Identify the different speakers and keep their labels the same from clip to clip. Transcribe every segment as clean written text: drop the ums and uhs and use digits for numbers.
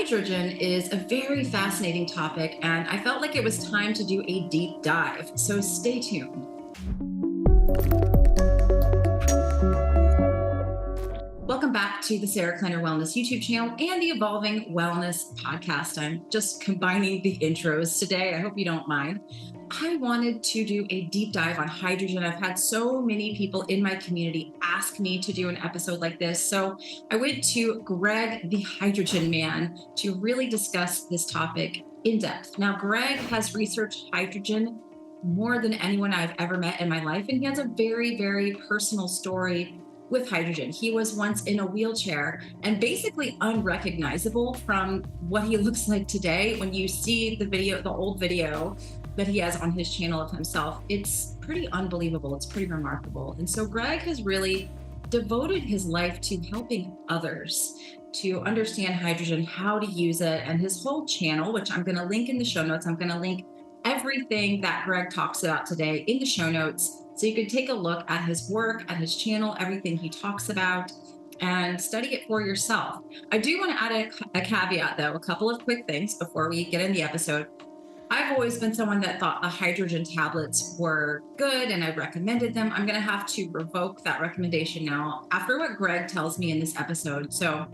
Speaker 1: Hydrogen is a very fascinating topic, and I felt like it was time to do a deep dive. So stay tuned. Welcome back to the Sarah Kleiner Wellness YouTube channel and the Evolving Wellness podcast. I'm just combining the intros today. I hope you don't mind. I wanted to do a deep dive on hydrogen. I've had so many people in my community ask me to do an episode like this. So I went to Greg, the Hydrogen Man, to really discuss this topic in depth. Now, Greg has researched hydrogen more than anyone I've ever met in my life, and he has a very, very personal story with hydrogen. He was once in a wheelchair and basically unrecognizable from what he looks like today. When you see the video, the old video that he has on his channel of himself, it's pretty unbelievable. It's pretty remarkable. And so Greg has really devoted his life to helping others to understand hydrogen, how to use it, and his whole channel, which I'm going to link in the show notes. I'm going to link everything that Greg talks about today in the show notes, so you can take a look at his work, at his channel, everything he talks about, and study it for yourself. I do want to add a caveat, though, a couple of quick things before we get in the episode. I've always been someone that thought the hydrogen tablets were good and I recommended them. I'm going to have to revoke that recommendation now after what Greg tells me in this episode. So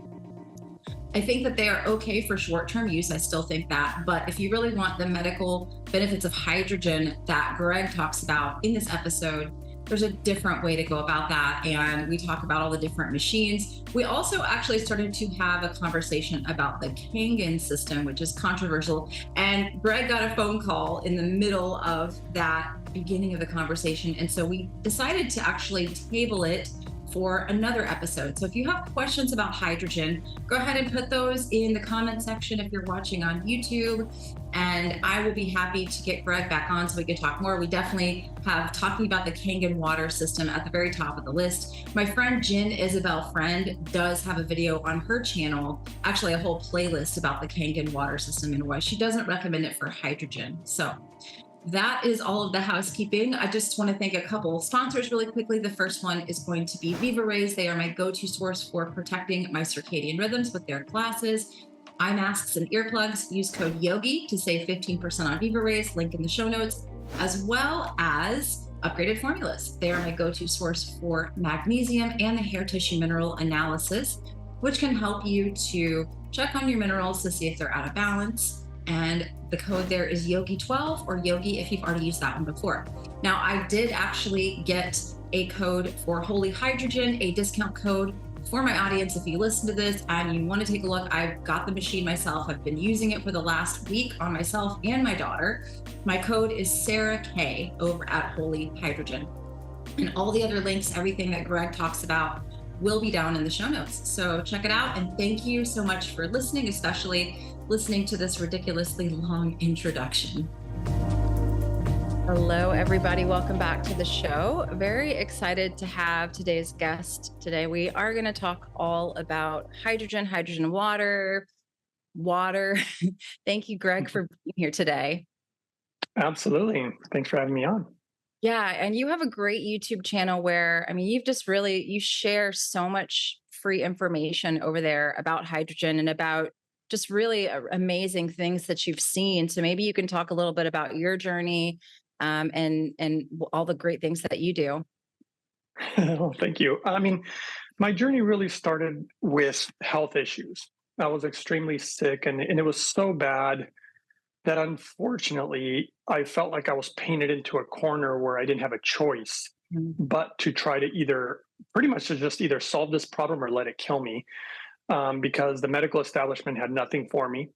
Speaker 1: I think that they are okay for short-term use. I still think that. But if you really want the medical benefits of hydrogen that Greg talks about in this episode, there's a different way to go about that. And we talk about all the different machines. We also actually started to have a conversation about the Kangen system, which is controversial. And Greg got a phone call in the middle of that beginning of the conversation. And so we decided to actually table it for another episode. So if you have questions about hydrogen, go ahead and put those in the comment section if you're watching on YouTube, and I will be happy to get Greg back on so we can talk more. We definitely have talking about the Kangen water system at the very top of the list. My friend Jen Isabel Friend does have a video on her channel, actually a whole playlist about the Kangen water system and why she doesn't recommend it for hydrogen. So that is all of the housekeeping. I just want to thank a couple of sponsors really quickly. The first one is going to be Viva Rays. They are my go-to source for protecting my circadian rhythms with their glasses, eye masks, and earplugs. Use code YOGI to save 15% on Viva Rays, link in the show notes, as well as Upgraded Formulas. They are my go-to source for magnesium and the hair tissue mineral analysis, which can help you to check on your minerals to see if they're out of balance. And the code there is Yogi12 or Yogi if you've already used that one before. Now, I did actually get a code for Holy Hydrogen, a discount code for my audience. If you listen to this and you want to take a look, I've got the machine myself. I've been using it for the last week on myself and my daughter. My code is Sarah K over at Holy Hydrogen. And all the other links, everything that Greg talks about, will be down in the show notes. So check it out. And thank you so much for listening, especially listening to this ridiculously long introduction. Hello, everybody. Welcome back to the show. Very excited to have today's guest today. We are going to talk all about hydrogen, hydrogen water. Thank you, Greg, for being here today.
Speaker 2: Absolutely. Thanks for having me on.
Speaker 1: Yeah. And you have a great YouTube channel where, I mean, you share so much free information over there about hydrogen and about just really amazing things that you've seen. So maybe you can talk a little bit about your journey and all the great things that you do.
Speaker 2: Well, thank you. I mean, my journey really started with health issues. I was extremely sick, and it was so bad that unfortunately I felt like I was painted into a corner where I didn't have a choice but to try to either solve this problem or let it kill me, because the medical establishment had nothing for me.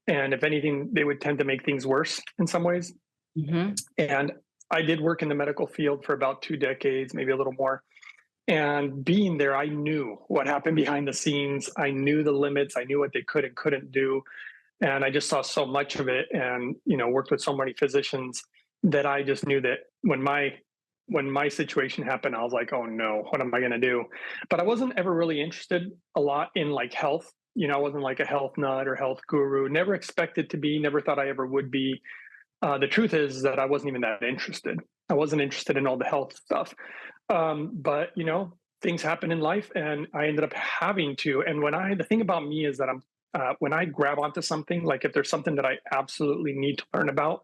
Speaker 2: And if anything, they would tend to make things worse in some ways. Mm-hmm. And I did work in the medical field for about 2 decades, maybe a little more. And being there, I knew what happened behind the scenes. I knew the limits. I knew what they could and couldn't do. And I just saw so much of it and, worked with so many physicians that I just knew that when my situation happened, I was like, oh no, what am I going to do? But I wasn't ever really interested a lot in like health. I wasn't like a health nut or health guru, never expected to be, never thought I ever would be. The truth is that I wasn't even that interested. I wasn't interested in all the health stuff. But, things happen in life and I ended up having to. And the thing about me is that I'm when I grab onto something, like if there's something that I absolutely need to learn about,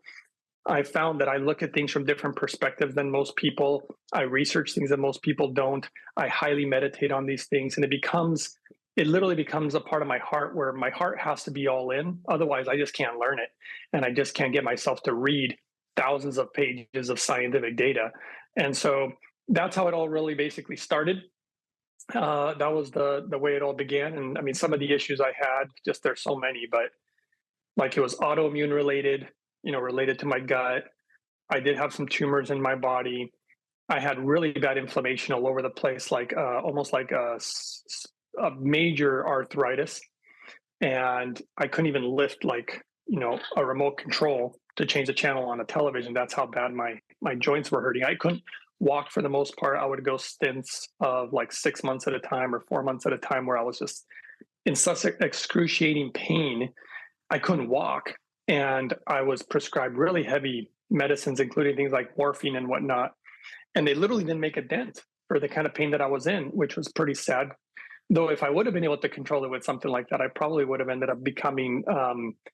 Speaker 2: I found that I look at things from different perspectives than most people. I research things that most people don't. I highly meditate on these things, and it literally becomes a part of my heart where my heart has to be all in. Otherwise, I just can't learn it. And I just can't get myself to read thousands of pages of scientific data. And so that's how it all really basically started. That was the way it all began. And I mean, some of the issues I had, just there's so many, but like it was autoimmune related, related to my gut. I did have some tumors in my body. I had really bad inflammation all over the place, like almost like a major arthritis. And I couldn't even lift like, a remote control to change the channel on a television. That's how bad my joints were hurting. I couldn't walk for the most part. I would go stints of like 6 months at a time or 4 months at a time where I was just in such excruciating pain. I couldn't walk. And I was prescribed really heavy medicines, including things like morphine and whatnot. And they literally didn't make a dent for the kind of pain that I was in, which was pretty sad. Though if I would have been able to control it with something like that, I probably would have ended up becoming,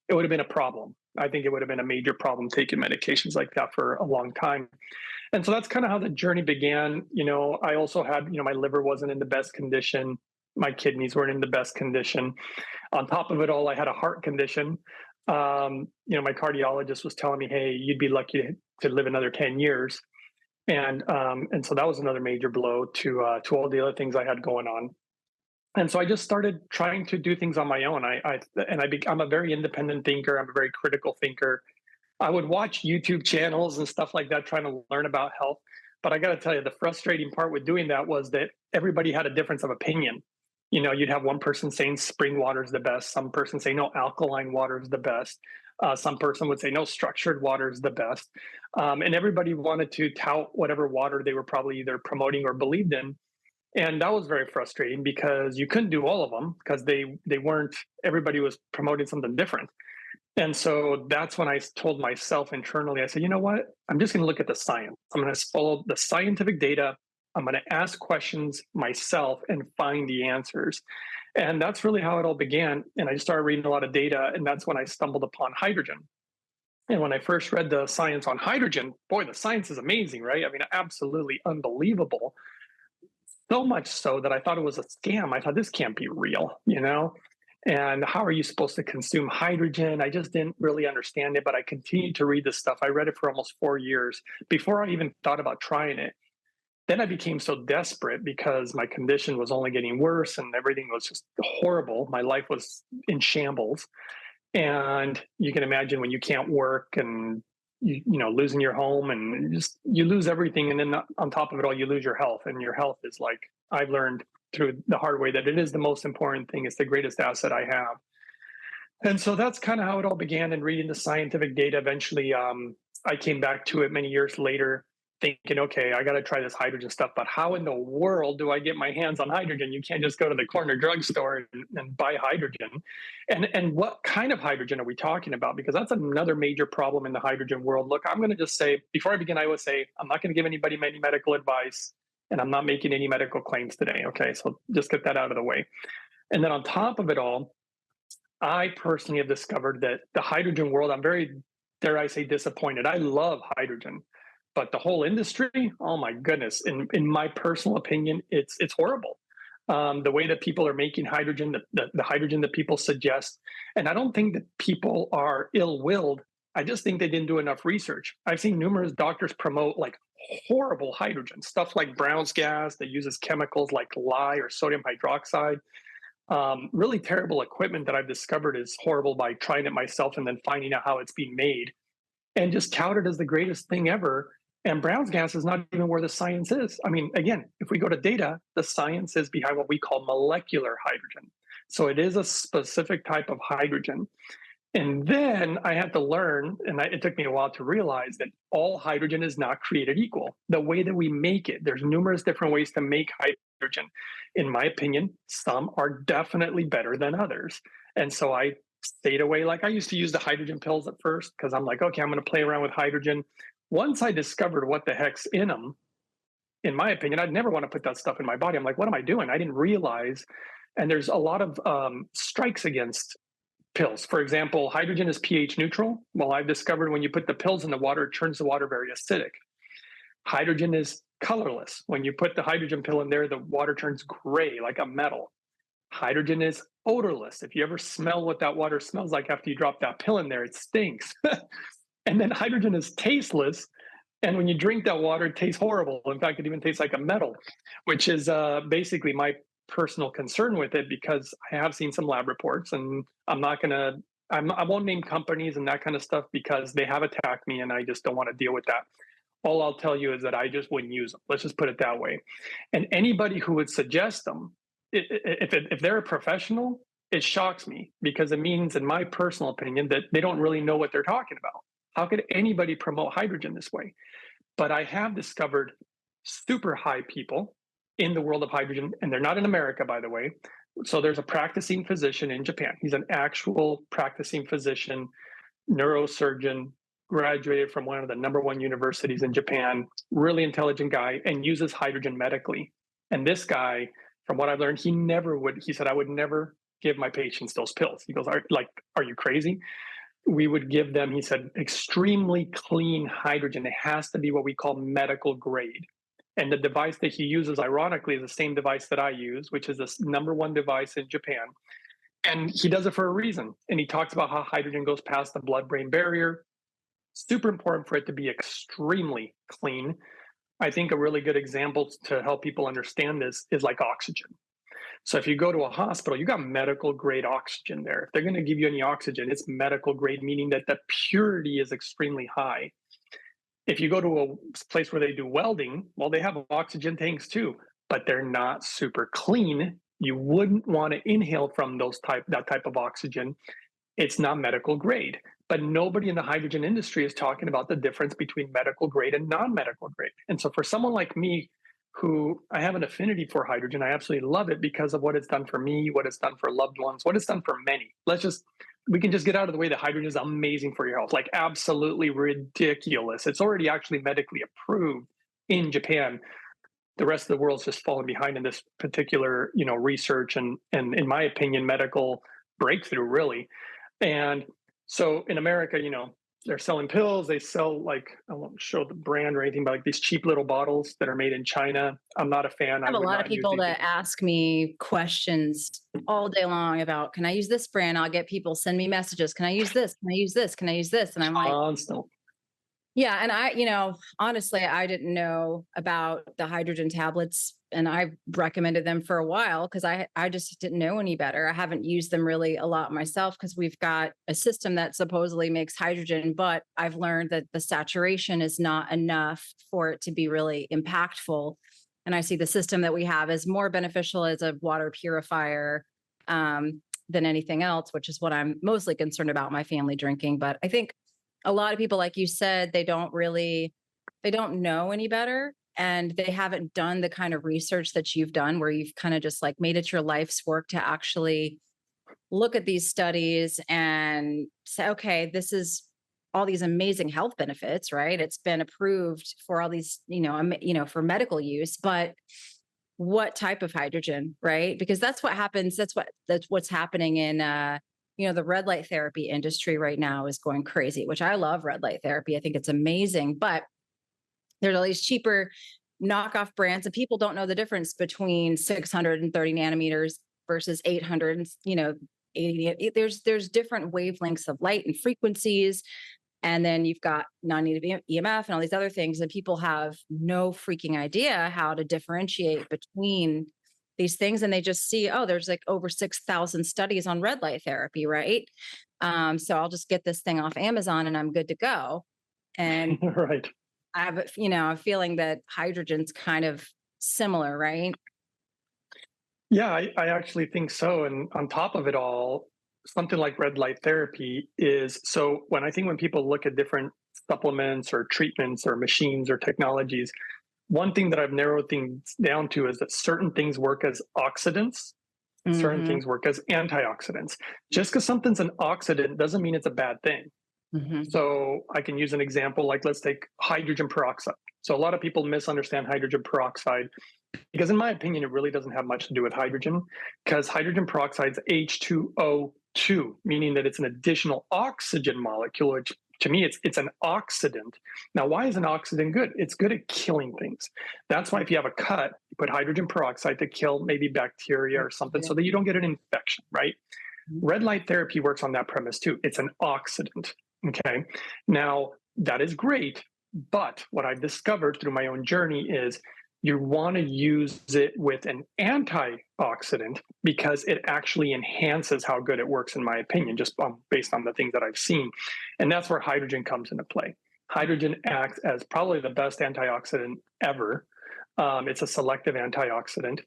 Speaker 2: it would have been a problem. I think it would have been a major problem taking medications like that for a long time. And so that's kind of how the journey began. I also had, my liver wasn't in the best condition. My kidneys weren't in the best condition. On top of it all, I had a heart condition. My cardiologist was telling me, hey, you'd be lucky to live another 10 years. And so that was another major blow to all the other things I had going on. And so I just started trying to do things on my own. I'm a very independent thinker. I'm a very critical thinker. I would watch YouTube channels and stuff like that, trying to learn about health. But I got to tell you, the frustrating part with doing that was that everybody had a difference of opinion. You'd have one person saying spring water is the best. Some person say no, alkaline water is the best. Some person would say no, structured water is the best. And everybody wanted to tout whatever water they were probably either promoting or believed in. And that was very frustrating because you couldn't do all of them because they weren't, everybody was promoting something different. And so that's when I told myself internally, I said, you know what? I'm just going to look at the science. I'm going to follow the scientific data. I'm going to ask questions myself and find the answers. And that's really how it all began. And I just started reading a lot of data. And that's when I stumbled upon hydrogen. And when I first read the science on hydrogen, boy, the science is amazing, right? I mean, absolutely unbelievable. So much so that I thought it was a scam. I thought this can't be real, And how are you supposed to consume hydrogen? I just didn't really understand it, but I continued to read this stuff. I read it for almost 4 years before I even thought about trying it. Then I became so desperate because my condition was only getting worse and everything was just horrible. My life was in shambles. And you can imagine when you can't work and losing your home and just you lose everything. And then on top of it all, you lose your health. And your health is, like, I've learned through the hard way that it is the most important thing. It's the greatest asset I have. And so that's kind of how it all began. And reading the scientific data, eventually I came back to it many years later, thinking, okay, I got to try this hydrogen stuff, but how in the world do I get my hands on hydrogen? You can't just go to the corner drugstore and buy hydrogen. And what kind of hydrogen are we talking about? Because that's another major problem in the hydrogen world. Look, I'm going to just say, before I begin, I would say, I'm not going to give anybody any medical advice, and I'm not making any medical claims today. Okay, so just get that out of the way. And then on top of it all, I personally have discovered that the hydrogen world, I'm very, dare I say, disappointed. I love hydrogen. But the whole industry, oh my goodness! In my personal opinion, it's horrible. The way that people are making hydrogen, the hydrogen that people suggest, and I don't think that people are ill-willed. I just think they didn't do enough research. I've seen numerous doctors promote like horrible hydrogen stuff, like Brown's gas that uses chemicals like lye or sodium hydroxide. Really terrible equipment that I've discovered is horrible by trying it myself and then finding out how it's being made, and just touted as the greatest thing ever. And Brown's gas is not even where the science is. I mean, again, if we go to data, the science is behind what we call molecular hydrogen. So it is a specific type of hydrogen. And then I had to learn, and it took me a while to realize that all hydrogen is not created equal. The way that we make it, there's numerous different ways to make hydrogen. In my opinion, some are definitely better than others. And so I stayed away. Like, I used to use the hydrogen pills at first because I'm like, okay, I'm going to play around with hydrogen. Once I discovered what the heck's in them, in my opinion, I'd never want to put that stuff in my body. I'm like, what am I doing? I didn't realize. And there's a lot of strikes against pills. For example, hydrogen is pH neutral. Well, I've discovered when you put the pills in the water, it turns the water very acidic. Hydrogen is colorless. When you put the hydrogen pill in there, the water turns gray like a metal. Hydrogen is odorless. If you ever smell what that water smells like after you drop that pill in there, it stinks. And then hydrogen is tasteless. And when you drink that water, it tastes horrible. In fact, it even tastes like a metal, which is basically my personal concern with it, because I have seen some lab reports, and I won't name companies and that kind of stuff because they have attacked me and I just don't want to deal with that. All I'll tell you is that I just wouldn't use them. Let's just put it that way. And anybody who would suggest them, if they're a professional, it shocks me, because it means, in my personal opinion, that they don't really know what they're talking about. How could anybody promote hydrogen this way? But I have discovered super high people in the world of hydrogen, and they're not in America, by the way. So there's a practicing physician in Japan. He's an actual practicing physician, neurosurgeon, graduated from one of the number one universities in Japan, really intelligent guy, and uses hydrogen medically. And this guy, from what I've learned, he said, I would never give my patients those pills. He goes, are you crazy? We would give them, he said, extremely clean hydrogen. It has to be what we call medical grade. And the device that he uses, ironically, is the same device that I use, which is this number one device in Japan. And he does it for a reason. And he talks about how hydrogen goes past the blood-brain barrier. Super important for it to be extremely clean. I think a really good example to help people understand this is like oxygen. So if you go to a hospital, you got medical grade oxygen there. If they're going to give you any oxygen, it's medical grade, meaning that the purity is extremely high. If you go to a place where they do welding, well, they have oxygen tanks too, but they're not super clean. You wouldn't want to inhale from that type of oxygen. It's not medical grade. But nobody in the hydrogen industry is talking about the difference between medical grade and non-medical grade. And so for someone like me, who I have an affinity for hydrogen, I absolutely love it because of what it's done for me, what it's done for loved ones, what it's done for many. We can just get out of the way that hydrogen is amazing for your health, like absolutely ridiculous. It's already actually medically approved in Japan. The rest of the world's just falling behind in this particular, research and in my opinion, medical breakthrough, really. And so in America, they're selling pills. They sell, I won't show the brand or anything, but like these cheap little bottles that are made in China. I'm not a fan.
Speaker 1: I have a lot of people that ask me questions all day long about, can I use this brand? I'll get people send me messages. Can I use this? Can I use this? Can I use this? And I'm like,
Speaker 2: constant.
Speaker 1: Yeah. And honestly, I didn't know about the hydrogen tablets, and I recommended them for a while because I just didn't know any better. I haven't used them really a lot myself because we've got a system that supposedly makes hydrogen, but I've learned that the saturation is not enough for it to be really impactful. And I see the system that we have as more beneficial as a water purifier than anything else, which is what I'm mostly concerned about my family drinking. But I think a lot of people, like you said, they don't know any better, and they haven't done the kind of research that you've done, where you've kind of just like made it your life's work to actually look at these studies and say, okay, this is all these amazing health benefits, right? It's been approved for all these, for medical use, but what type of hydrogen, right? Because that's what happens. That's what's happening in, the red light therapy industry right now is going crazy, which I love red light therapy. I think it's amazing, but there's all these cheaper knockoff brands, and people don't know the difference between 630 nanometers versus 800, 80. There's different wavelengths of light and frequencies. And then you've got non-native EMF and all these other things. And people have no freaking idea how to differentiate between these things. And they just see, oh, there's like over 6,000 studies on red light therapy, right? So I'll just get this thing off Amazon and I'm good to go. And
Speaker 2: right.
Speaker 1: I have, a feeling that hydrogen's kind of similar, right?
Speaker 2: Yeah, I actually think so. And on top of it all, something like red light therapy is, so when people look at different supplements or treatments or machines or technologies, one thing that I've narrowed things down to is that certain things work as oxidants, certain things work as antioxidants. Just because something's an oxidant doesn't mean it's a bad thing. So I can use an example, like let's take hydrogen peroxide. So a lot of people misunderstand hydrogen peroxide because in my opinion, it really doesn't have much to do with hydrogen, because hydrogen peroxide is H2O 2, meaning that it's an additional oxygen molecule, which to me it's an oxidant. Now, why is an oxidant good? It's good at killing things. That's why if you have a cut, you put hydrogen peroxide to kill maybe bacteria or something so that you don't get an infection, right? Red light therapy works on that premise too. It's an oxidant. Okay. Now, that is great. But what I've discovered through my own journey is you want to use it with an antioxidant because it actually enhances how good it works, in my opinion, just based on the things that I've seen. And that's where hydrogen comes into play. Hydrogen acts as probably the best antioxidant ever. It's a selective antioxidant.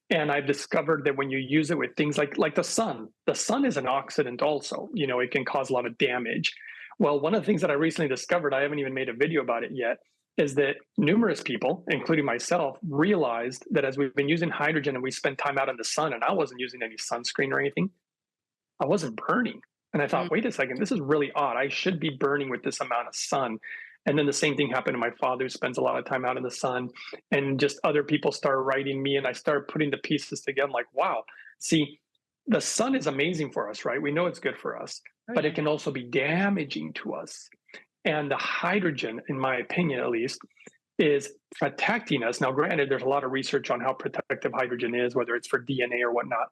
Speaker 2: And I've discovered that when you use it with things like the sun is an oxidant also. It can cause a lot of damage. Well, one of the things that I recently discovered, I haven't even made a video about it yet, is that numerous people, including myself, realized that as we've been using hydrogen and we spend time out in the sun, and I wasn't using any sunscreen or anything, I wasn't burning. And I thought, wait a second, this is really odd. I should be burning with this amount of sun. And then the same thing happened to my father, who spends a lot of time out in the sun. And just other people started writing me, and I started putting the pieces together. I'm like, wow, see, the sun is amazing for us, right? We know it's good for us, but it can also be damaging to us. And the hydrogen, in my opinion at least, is protecting us. Now, granted, there's a lot of research on how protective hydrogen is, whether it's for DNA or whatnot.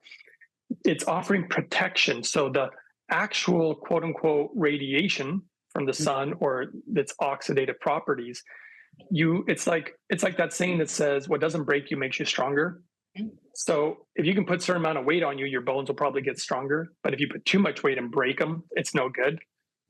Speaker 2: It's offering protection. So the actual quote unquote radiation from the sun or its oxidative properties, it's like that saying that says, what doesn't break you makes you stronger. So if you can put a certain amount of weight on you, your bones will probably get stronger. But if you put too much weight and break them, it's no good.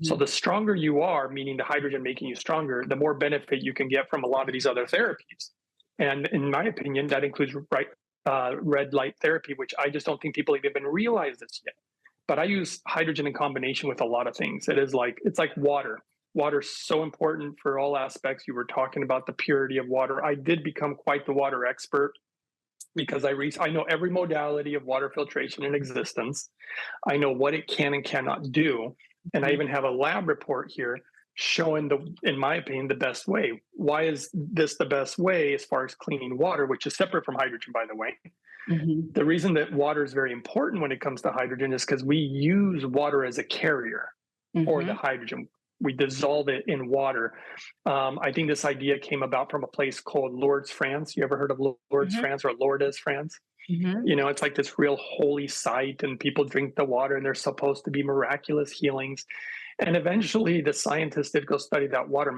Speaker 2: So the stronger you are, meaning the hydrogen making you stronger, the more benefit you can get from a lot of these other therapies. And in my opinion, that includes red light therapy, which I just don't think people have even realized this yet. But I use hydrogen in combination with a lot of things. It's like water. Water is so important for all aspects. You were talking about the purity of water. I did become quite the water expert because I know every modality of water filtration in existence. I know what it can and cannot do. And I even have a lab report here showing in my opinion, the best way. Why is this the best way as far as cleaning water, which is separate from hydrogen, by the way? Mm-hmm. The reason that water is very important when it comes to hydrogen is because we use water as a carrier for the hydrogen. We dissolve it in water. I think this idea came about from a place called Lourdes, France. You ever heard of Lourdes, France, or Lourdes, France? It's like this real holy site, and people drink the water, and there's supposed to be miraculous healings. And eventually, the scientists did go study that water,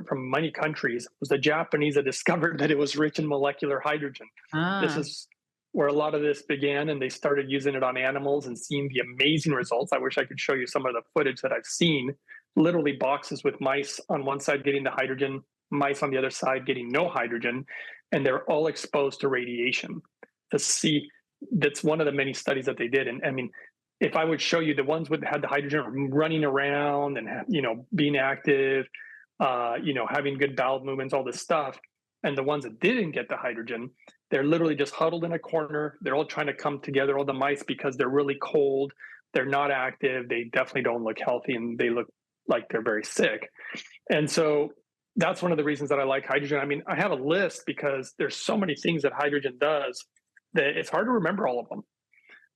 Speaker 2: from many countries. It was the Japanese that discovered that it was rich in molecular hydrogen. This is where a lot of this began, and they started using it on animals and seeing the amazing results. I wish I could show you some of the footage that I've seen. Literally boxes with mice on one side getting the hydrogen, mice on the other side getting no hydrogen, and they're all exposed to radiation. That's one of the many studies that they did. And I mean, if I would show you the ones that had the hydrogen running around and being active, having good bowel movements, all this stuff, and the ones that didn't get the hydrogen, they're literally just huddled in a corner. They're all trying to come together, all the mice, because they're really cold. They're not active. They definitely don't look healthy, and they look like they're very sick. And so that's one of the reasons that I like hydrogen. I mean, I have a list because there's so many things that hydrogen does that it's hard to remember all of them.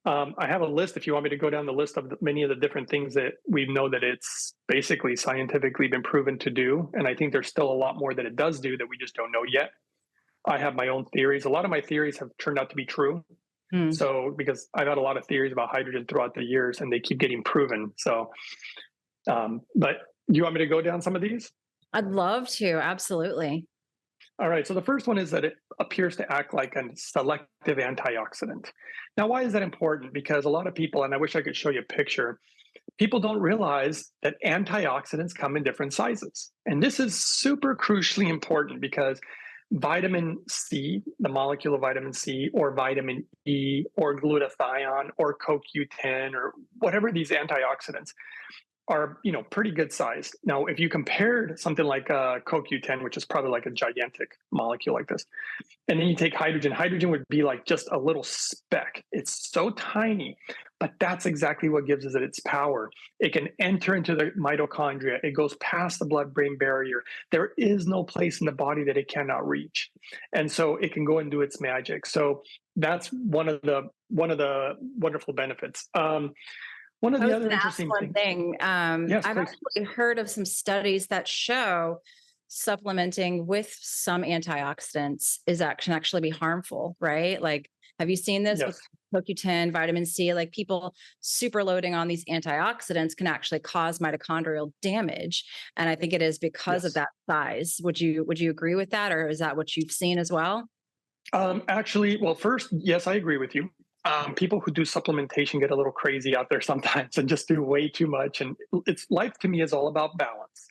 Speaker 2: I have a list if you want me to go down the list of many of the different things that we know that it's basically scientifically been proven to do. And I think there's still a lot more that it does do that we just don't know yet. I have my own theories. A lot of my theories have turned out to be true. So because I've had a lot of theories about hydrogen throughout the years, and they keep getting proven. So, but do you want me to go down some of these?
Speaker 1: I'd love to. Absolutely.
Speaker 2: All right. So the first one is that it appears to act like a selective antioxidant. Now, why is that important? Because a lot of people, and I wish I could show you a picture, people don't realize that antioxidants come in different sizes. And this is super crucially important because vitamin C, the molecule of vitamin C, or vitamin E, or glutathione, or CoQ10, or whatever these antioxidants are, pretty good size. Now, if you compared something like CoQ10, which is probably like a gigantic molecule like this, and then you take hydrogen would be like just a little speck. It's so tiny, but that's exactly what gives it its power. It can enter into the mitochondria. It goes past the blood-brain barrier. There is no place in the body that it cannot reach. And so it can go and do its magic. So that's one of the wonderful benefits. One of
Speaker 1: I
Speaker 2: the
Speaker 1: was
Speaker 2: other
Speaker 1: going to ask
Speaker 2: interesting
Speaker 1: one
Speaker 2: things.
Speaker 1: thing.
Speaker 2: Yes,
Speaker 1: I've
Speaker 2: please.
Speaker 1: actually heard of some studies that show supplementing with some antioxidants can actually be harmful, right? Like, have you seen this with
Speaker 2: Yes.
Speaker 1: CoQ10, vitamin C? Like, people super loading on these antioxidants can actually cause mitochondrial damage, and I think it is because of
Speaker 2: Yes.
Speaker 1: that size. Would you agree with that, or is that what you've seen as well?
Speaker 2: Actually, well, first, yes, I agree with you. People who do supplementation get a little crazy out there sometimes and just do way too much. And it's life to me is all about balance.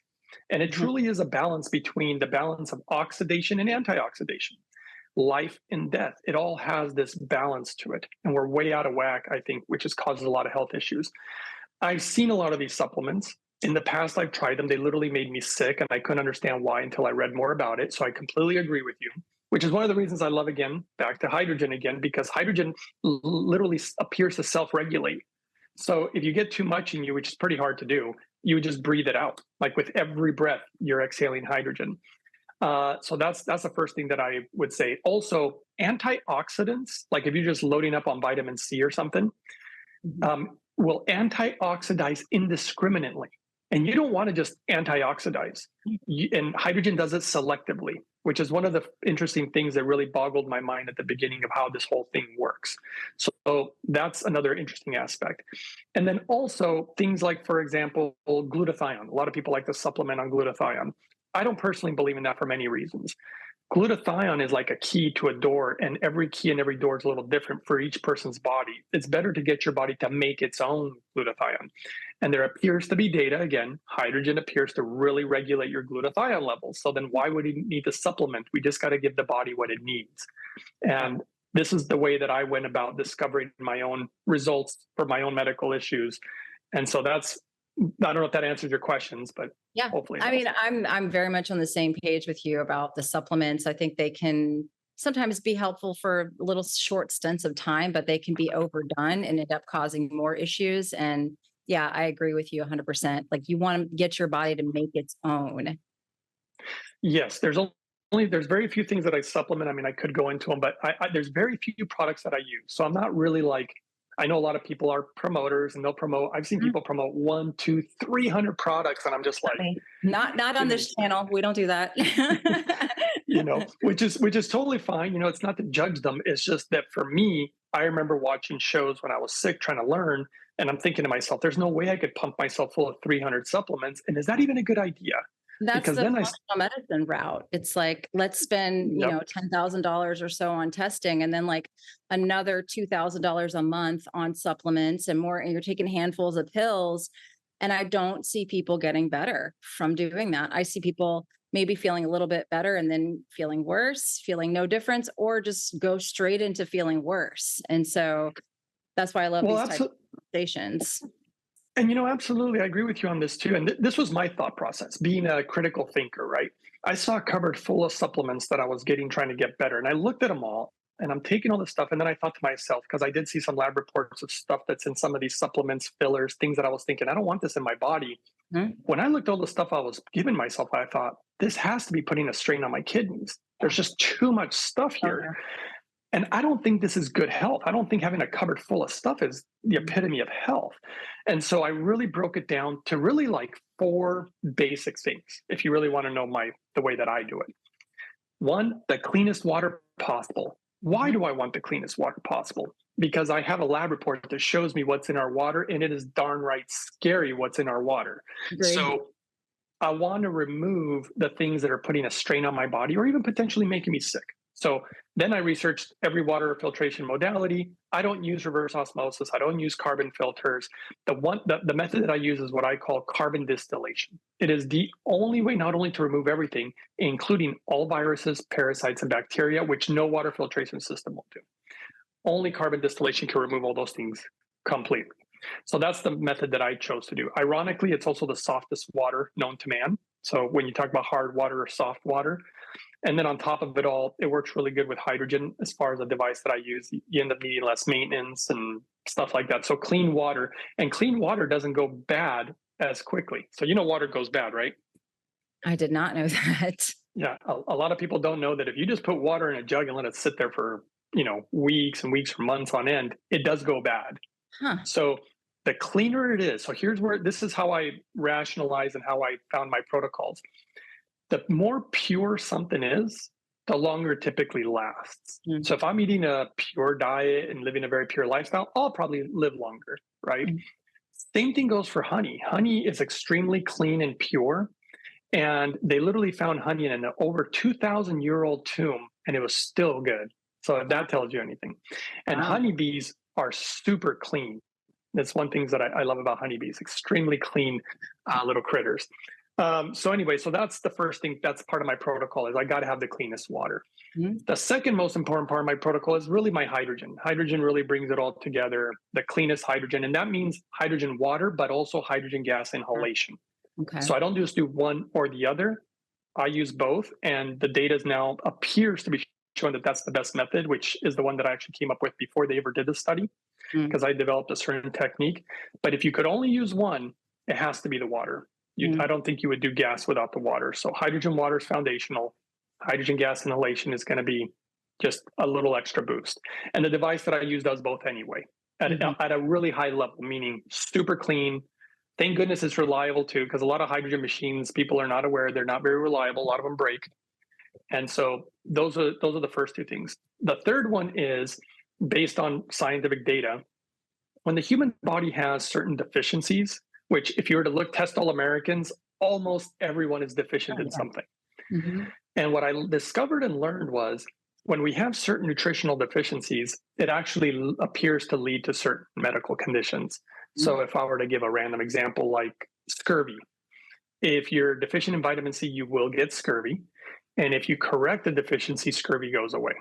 Speaker 2: And it
Speaker 1: Mhm.
Speaker 2: truly is a balance between the balance of oxidation and antioxidation, life and death. It all has this balance to it. And we're way out of whack, I think, which has causes a lot of health issues. I've seen a lot of these supplements. In the past, I've tried them. They literally made me sick, and I couldn't understand why until I read more about it. So I completely agree with you, which is one of the reasons I love, again, back to hydrogen again, because hydrogen literally appears to self regulate. So if you get too much in you, which is pretty hard to do, you would just breathe it out. Like with every breath, you're exhaling hydrogen. So that's the first thing that I would say. Also, antioxidants, like if you're just loading up on vitamin C or something,
Speaker 1: Mhm.
Speaker 2: will antioxidize indiscriminately. And you don't want to just antioxidize. And hydrogen does it selectively, which is one of the interesting things that really boggled my mind at the beginning of how this whole thing works. So that's another interesting aspect. And then also things like, for example, glutathione. A lot of people like to supplement on glutathione. I don't personally believe in that for many reasons. Glutathione is like a key to a door, and every key and every door is a little different for each person's body. It's better to get your body to make its own glutathione. And there appears to be data, again, hydrogen appears to really regulate your glutathione levels. So then why would you need to supplement? We just got to give the body what it needs. And this is the way that I went about discovering my own results for my own medical issues. And so that's, I don't know if that answers your questions, but
Speaker 1: Yeah.
Speaker 2: hopefully it
Speaker 1: I
Speaker 2: does.
Speaker 1: mean, I'm very much on the same page with you about the supplements. I think they can sometimes be helpful for little short stints of time, but they can be overdone and end up causing more issues. And yeah, I agree with you 100%. Like, you want to get your body to make its own.
Speaker 2: Yes, there's very few things that I supplement. I mean, I could go into them, but there's very few products that I use. So I'm not really like, I know a lot of people are promoters and they'll promote. I've seen
Speaker 1: Mhm.
Speaker 2: people promote 1, 2, 300 products, and I'm just like,
Speaker 1: Okay. Not on
Speaker 2: give me,
Speaker 1: this channel. We don't do that.
Speaker 2: which is totally fine. It's not to judge them. It's just that for me, I remember watching shows when I was sick trying to learn, and I'm thinking to myself, there's no way I could pump myself full of 300 supplements, and is that even a good idea?
Speaker 1: That's
Speaker 2: Because
Speaker 1: the
Speaker 2: then
Speaker 1: functional medicine route. It's like, let's spend,
Speaker 2: yep,
Speaker 1: $10,000 or so on testing, and then like another $2,000 a month on supplements and more. And you're taking handfuls of pills. And I don't see people getting better from doing that. I see people maybe feeling a little bit better and then feeling worse, feeling no difference, or just go straight into feeling worse. And so that's why I love
Speaker 2: well,
Speaker 1: these types
Speaker 2: absolutely.
Speaker 1: of conversations.
Speaker 2: And absolutely, I agree with you on this too. And this was my thought process, being a critical thinker, right? I saw a cupboard full of supplements that I was getting trying to get better. And I looked at them all and I'm taking all this stuff. And then I thought to myself, because I did see some lab reports of stuff that's in some of these supplements, fillers, things that I was thinking, I don't want this in my body.
Speaker 1: Mhm.
Speaker 2: When I looked at all the stuff I was giving myself, I thought, this has to be putting a strain on my kidneys. There's just too much stuff
Speaker 1: Oh,
Speaker 2: here.
Speaker 1: yeah.
Speaker 2: And I don't think this is good health. I don't think having a cupboard full of stuff is the
Speaker 1: Mhm.
Speaker 2: epitome of health. And so I really broke it down to really like four basic things, if you really want to know the way that I do it. One, the cleanest water possible. Why
Speaker 1: Mhm.
Speaker 2: do I want the cleanest water possible? Because I have a lab report that shows me what's in our water, and it is darn right scary what's in our water.
Speaker 1: Agreed.
Speaker 2: So I want to remove the things that are putting a strain on my body or even potentially making me sick. So then I researched every water filtration modality. I don't use reverse osmosis. I don't use carbon filters. The method that I use is what I call carbon distillation. It is the only way not only to remove everything, including all viruses, parasites, and bacteria, which no water filtration system will do. Only carbon distillation can remove all those things completely. So that's the method that I chose to do. Ironically, it's also the softest water known to man. So when you talk about hard water or soft water, and then on top of it all, it works really good with hydrogen as far as the device that I use. You end up needing less maintenance and stuff like that. So clean water doesn't go bad as quickly. So water goes bad, right?
Speaker 1: I did not know that.
Speaker 2: Yeah, a lot of people don't know that if you just put water in a jug and let it sit there for weeks and weeks or months on end, it does go bad.
Speaker 1: Huh.
Speaker 2: So the cleaner it is. So this is how I rationalize and how I found my protocols. The more pure something is, the longer it typically lasts.
Speaker 1: Mm.
Speaker 2: So if I'm eating a pure diet and living a very pure lifestyle, I'll probably live longer, right?
Speaker 1: Mm.
Speaker 2: Same thing goes for honey. Honey is extremely clean and pure. And they literally found honey in an over 2,000-year-old tomb, and it was still good. So if that tells you anything. And
Speaker 1: Wow.
Speaker 2: honeybees are super clean. That's one thing that I love about honeybees, extremely clean little critters. So anyway, so that's the first thing. That's part of my protocol is I got to have the cleanest water.
Speaker 1: Mm.
Speaker 2: The second most important part of my protocol is really my hydrogen. Hydrogen really brings it all together, the cleanest hydrogen. And that means hydrogen water, but also hydrogen gas inhalation.
Speaker 1: Okay.
Speaker 2: So I don't just do one or the other. I use both. And the data now appears to be showing that that's the best method, which is the one that I actually came up with before they ever did the study, because I developed a certain technique. But if you could only use one, it has to be the water. I don't think you would do gas without the water. So hydrogen water is foundational. Hydrogen gas inhalation is going to be just a little extra boost. And the device that I use does both anyway, at a really high level, meaning super clean. Thank goodness it's reliable too, because a lot of hydrogen machines, people are not aware, they're not very reliable. A lot of them break. And so those are the first two things. The third one is based on scientific data. When the human body has certain deficiencies, which if you were to test all Americans, almost everyone is deficient in something.
Speaker 1: Mm-hmm.
Speaker 2: And what I discovered and learned was when we have certain nutritional deficiencies, it actually appears to lead to certain medical conditions. So if I were to give a random example like scurvy, if you're deficient in vitamin C, you will get scurvy. And if you correct the deficiency, scurvy goes away.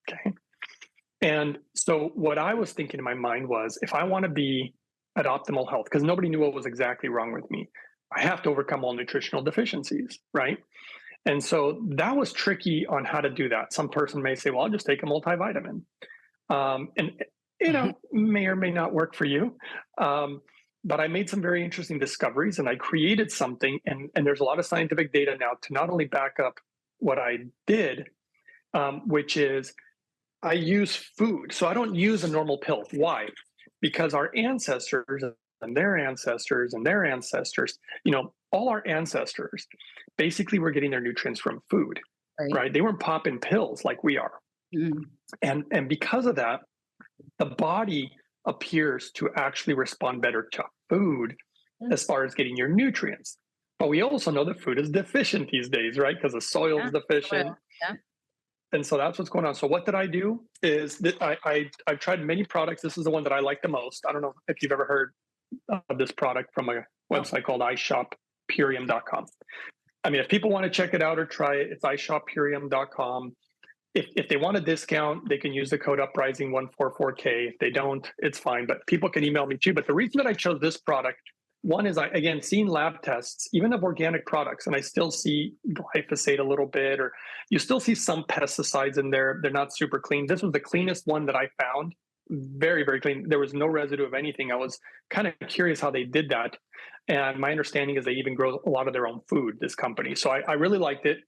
Speaker 2: Okay. And so what I was thinking in my mind was if I want to be at optimal health, because nobody knew what was exactly wrong with me, I have to overcome all nutritional deficiencies, right? And so that was tricky on how to do that. Some person may say, well, I'll just take a multivitamin. And may or may not work for you. But I made some very interesting discoveries and I created something. And there's a lot of scientific data now to not only back up what I did, which is I use food. So I don't use a normal pill. Why? Because our ancestors and their ancestors and their ancestors, all our ancestors basically were getting their nutrients from food, right? They weren't popping pills like we are.
Speaker 1: Mm.
Speaker 2: And because of that, the body appears to actually respond better to food as far as getting your nutrients. But we also know that food is deficient these days, right? Because the soil is deficient.
Speaker 1: Yeah.
Speaker 2: And so that's what's going on. So what did I do is that I've tried many products. This is the one that I like the most. I don't know if you've ever heard of this product from a website called iShopPurium.com. I mean, if people want to check it out or try it, it's iShopPurium.com. If they want a discount, they can use the code Uprising144K. If they don't, it's fine. But people can email me too. But the reason that I chose this product, one is again, seeing lab tests, even of organic products, and I still see glyphosate a little bit, or you still see some pesticides in there. They're not super clean. This was the cleanest one that I found. Very, very clean. There was no residue of anything. I was kind of curious how they did that. And my understanding is they even grow a lot of their own food, this company. So I really liked it.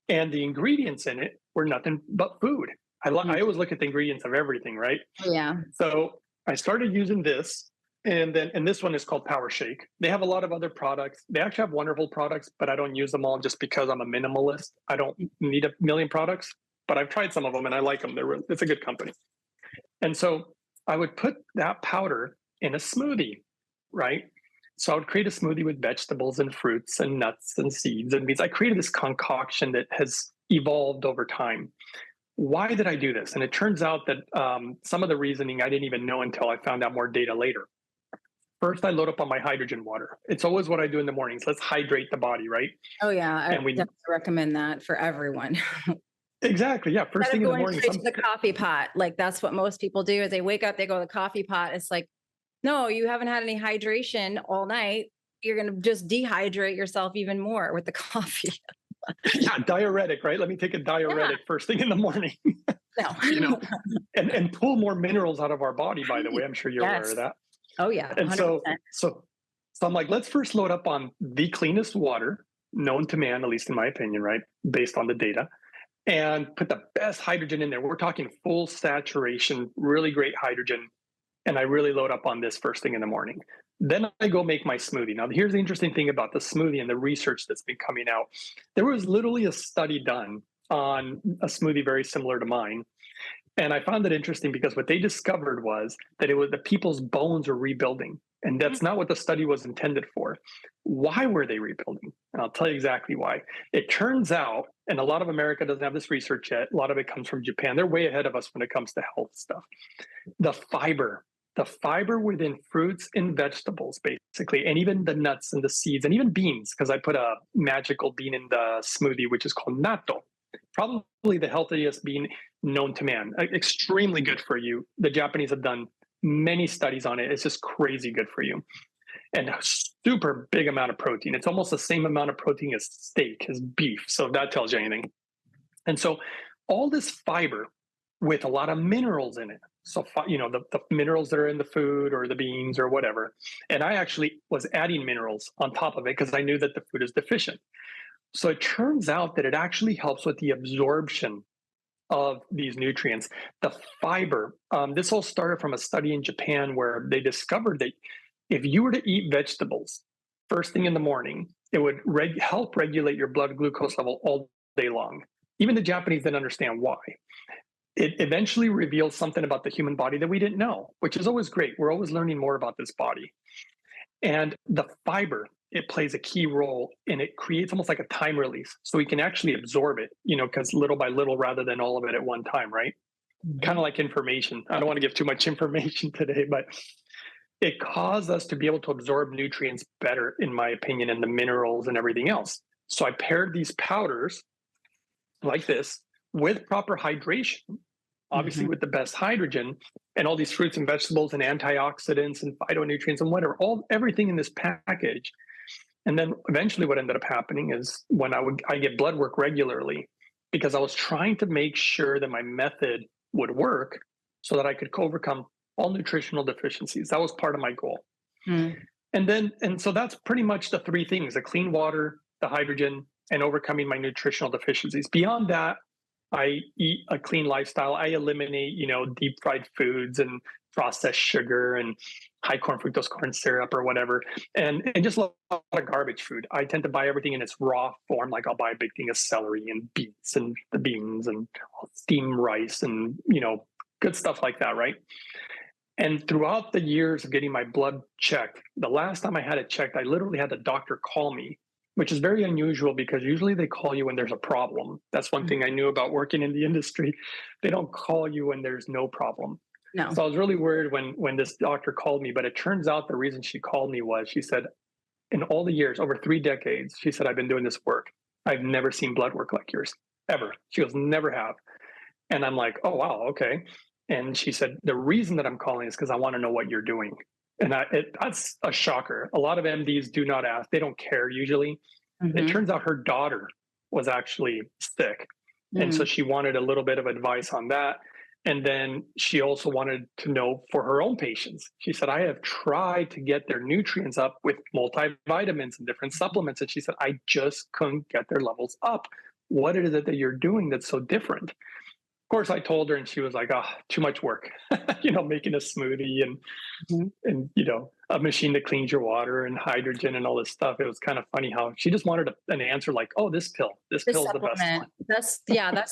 Speaker 2: And the ingredients in it were nothing but food. I always look at the ingredients of everything, right?
Speaker 1: Yeah.
Speaker 2: So I started using this, and this one is called Power Shake. They have a lot of other products. They actually have wonderful products, but I don't use them all just because I'm a minimalist. I don't need a million products, but I've tried some of them and I like them. It's a good company. And so I would put that powder in a smoothie, right? So I would create a smoothie with vegetables and fruits and nuts and seeds and beans. I created this concoction that has evolved over time. Why did I do this? And it turns out that some of the reasoning I didn't even know until I found out more data later. First, I load up on my hydrogen water. It's always what I do in the mornings. Let's hydrate the body, right?
Speaker 1: Oh, yeah. I definitely recommend that for everyone.
Speaker 2: Exactly. Yeah. First thing in the morning.
Speaker 1: Straight to the coffee pot. Like that's what most people do is they wake up, they go to the coffee pot. It's like, no, you haven't had any hydration all night. You're going to just dehydrate yourself even more with the coffee.
Speaker 2: Yeah, diuretic, right? Let me take a diuretic first thing in the morning.
Speaker 1: No.
Speaker 2: and pull more minerals out of our body, by the way. I'm sure you're aware of that.
Speaker 1: Oh, yeah. 100%.
Speaker 2: And so I'm like, let's first load up on the cleanest water known to man, at least in my opinion, right? Based on the data. And put the best hydrogen in there. We're talking full saturation, really great hydrogen. and I really load up on this first thing in the morning. Then I go make my smoothie. Now, here's the interesting thing about the smoothie and the research that's been coming out. There was literally a study done on a smoothie very similar to mine. And I found it interesting because what they discovered was that it was the people's bones were rebuilding. And that's not what the study was intended for. Why were they rebuilding? And I'll tell you exactly why. It turns out, and a lot of America doesn't have this research yet, a lot of it comes from Japan. They're way ahead of us when it comes to health stuff. The fiber within fruits and vegetables, basically, and even the nuts and the seeds, and even beans, because I put a magical bean in the smoothie, which is called natto. Probably the healthiest bean known to man. Extremely good for you. The Japanese have done many studies on it. It's just crazy good for you. And a super big amount of protein. It's almost the same amount of protein as steak, as beef. So if that tells you anything. And so all this fiber with a lot of minerals in it. So, the minerals that are in the food or the beans or whatever. And I actually was adding minerals on top of it because I knew that the food is deficient. So it turns out that it actually helps with the absorption of these nutrients. The fiber, this all started from a study in Japan where they discovered that if you were to eat vegetables first thing in the morning, it would help regulate your blood glucose level all day long. Even the Japanese didn't understand why. It eventually revealed something about the human body that we didn't know, which is always great. We're always learning more about this body. And the fiber, it plays a key role, and it creates almost like a time release. So we can actually absorb it, because little by little rather than all of it at one time, right? Mm-hmm. Kind of like information. I don't want to give too much information today, but it caused us to be able to absorb nutrients better, in my opinion, and the minerals and everything else. So I paired these powders like this with proper hydration, obviously with the best hydrogen, and all these fruits and vegetables and antioxidants and phytonutrients and whatever, everything in this package. And then eventually what ended up happening is when I get blood work regularly, because I was trying to make sure that my method would work so that I could overcome all nutritional deficiencies. That was part of my goal. And so that's pretty much the three things: the clean water, the hydrogen, and overcoming my nutritional deficiencies. Beyond that, I eat a clean lifestyle. I eliminate, deep fried foods and processed sugar and high corn fructose corn syrup or whatever, and just a lot of garbage food. I tend to buy everything in its raw form. Like I'll buy a big thing of celery and beets and the beans and steamed rice and, good stuff like that, right? And throughout the years of getting my blood checked, the last time I had it checked, I literally had the doctor call me, which is very unusual because usually they call you when there's a problem. That's one thing I knew about working in the industry. They don't call you when there's no problem.
Speaker 1: No.
Speaker 2: So I was really worried when this doctor called me, but it turns out the reason she called me was, she said, in all the years, over 3 decades, she said, I've been doing this work. I've never seen blood work like yours, ever. She goes, never have. And I'm like, oh, wow, okay. And she said, the reason that I'm calling is because I want to know what you're doing. And that's a shocker. A lot of MDs do not ask. They don't care usually. It turns out her daughter was actually sick. And so she wanted a little bit of advice on that. And then she also wanted to know for her own patients. She said, I have tried to get their nutrients up with multivitamins and different supplements. And she said, I just couldn't get their levels up. What is it that you're doing that's so different? Of course, I told her, and she was like, "Oh, too much work, making a smoothie and a machine that cleans your water and hydrogen and all this stuff." It was kind of funny how she just wanted an answer like, "Oh, this pill's the best one."
Speaker 1: That's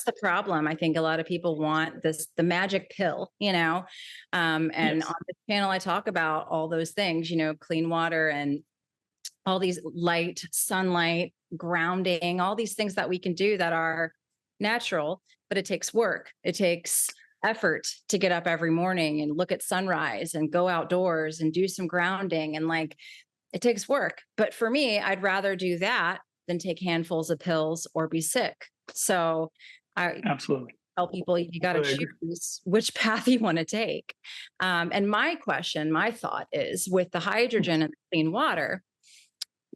Speaker 1: the problem. I think a lot of people want the magic pill, and on the channel, I talk about all those things, clean water and all these light, sunlight, grounding, all these things that we can do that are natural, but it takes work. It takes effort to get up every morning and look at sunrise and go outdoors and do some grounding. And it takes work. But for me, I'd rather do that than take handfuls of pills or be sick. So I
Speaker 2: absolutely
Speaker 1: tell people you got to choose which path you want to take. And my thought is, with the hydrogen and the clean water,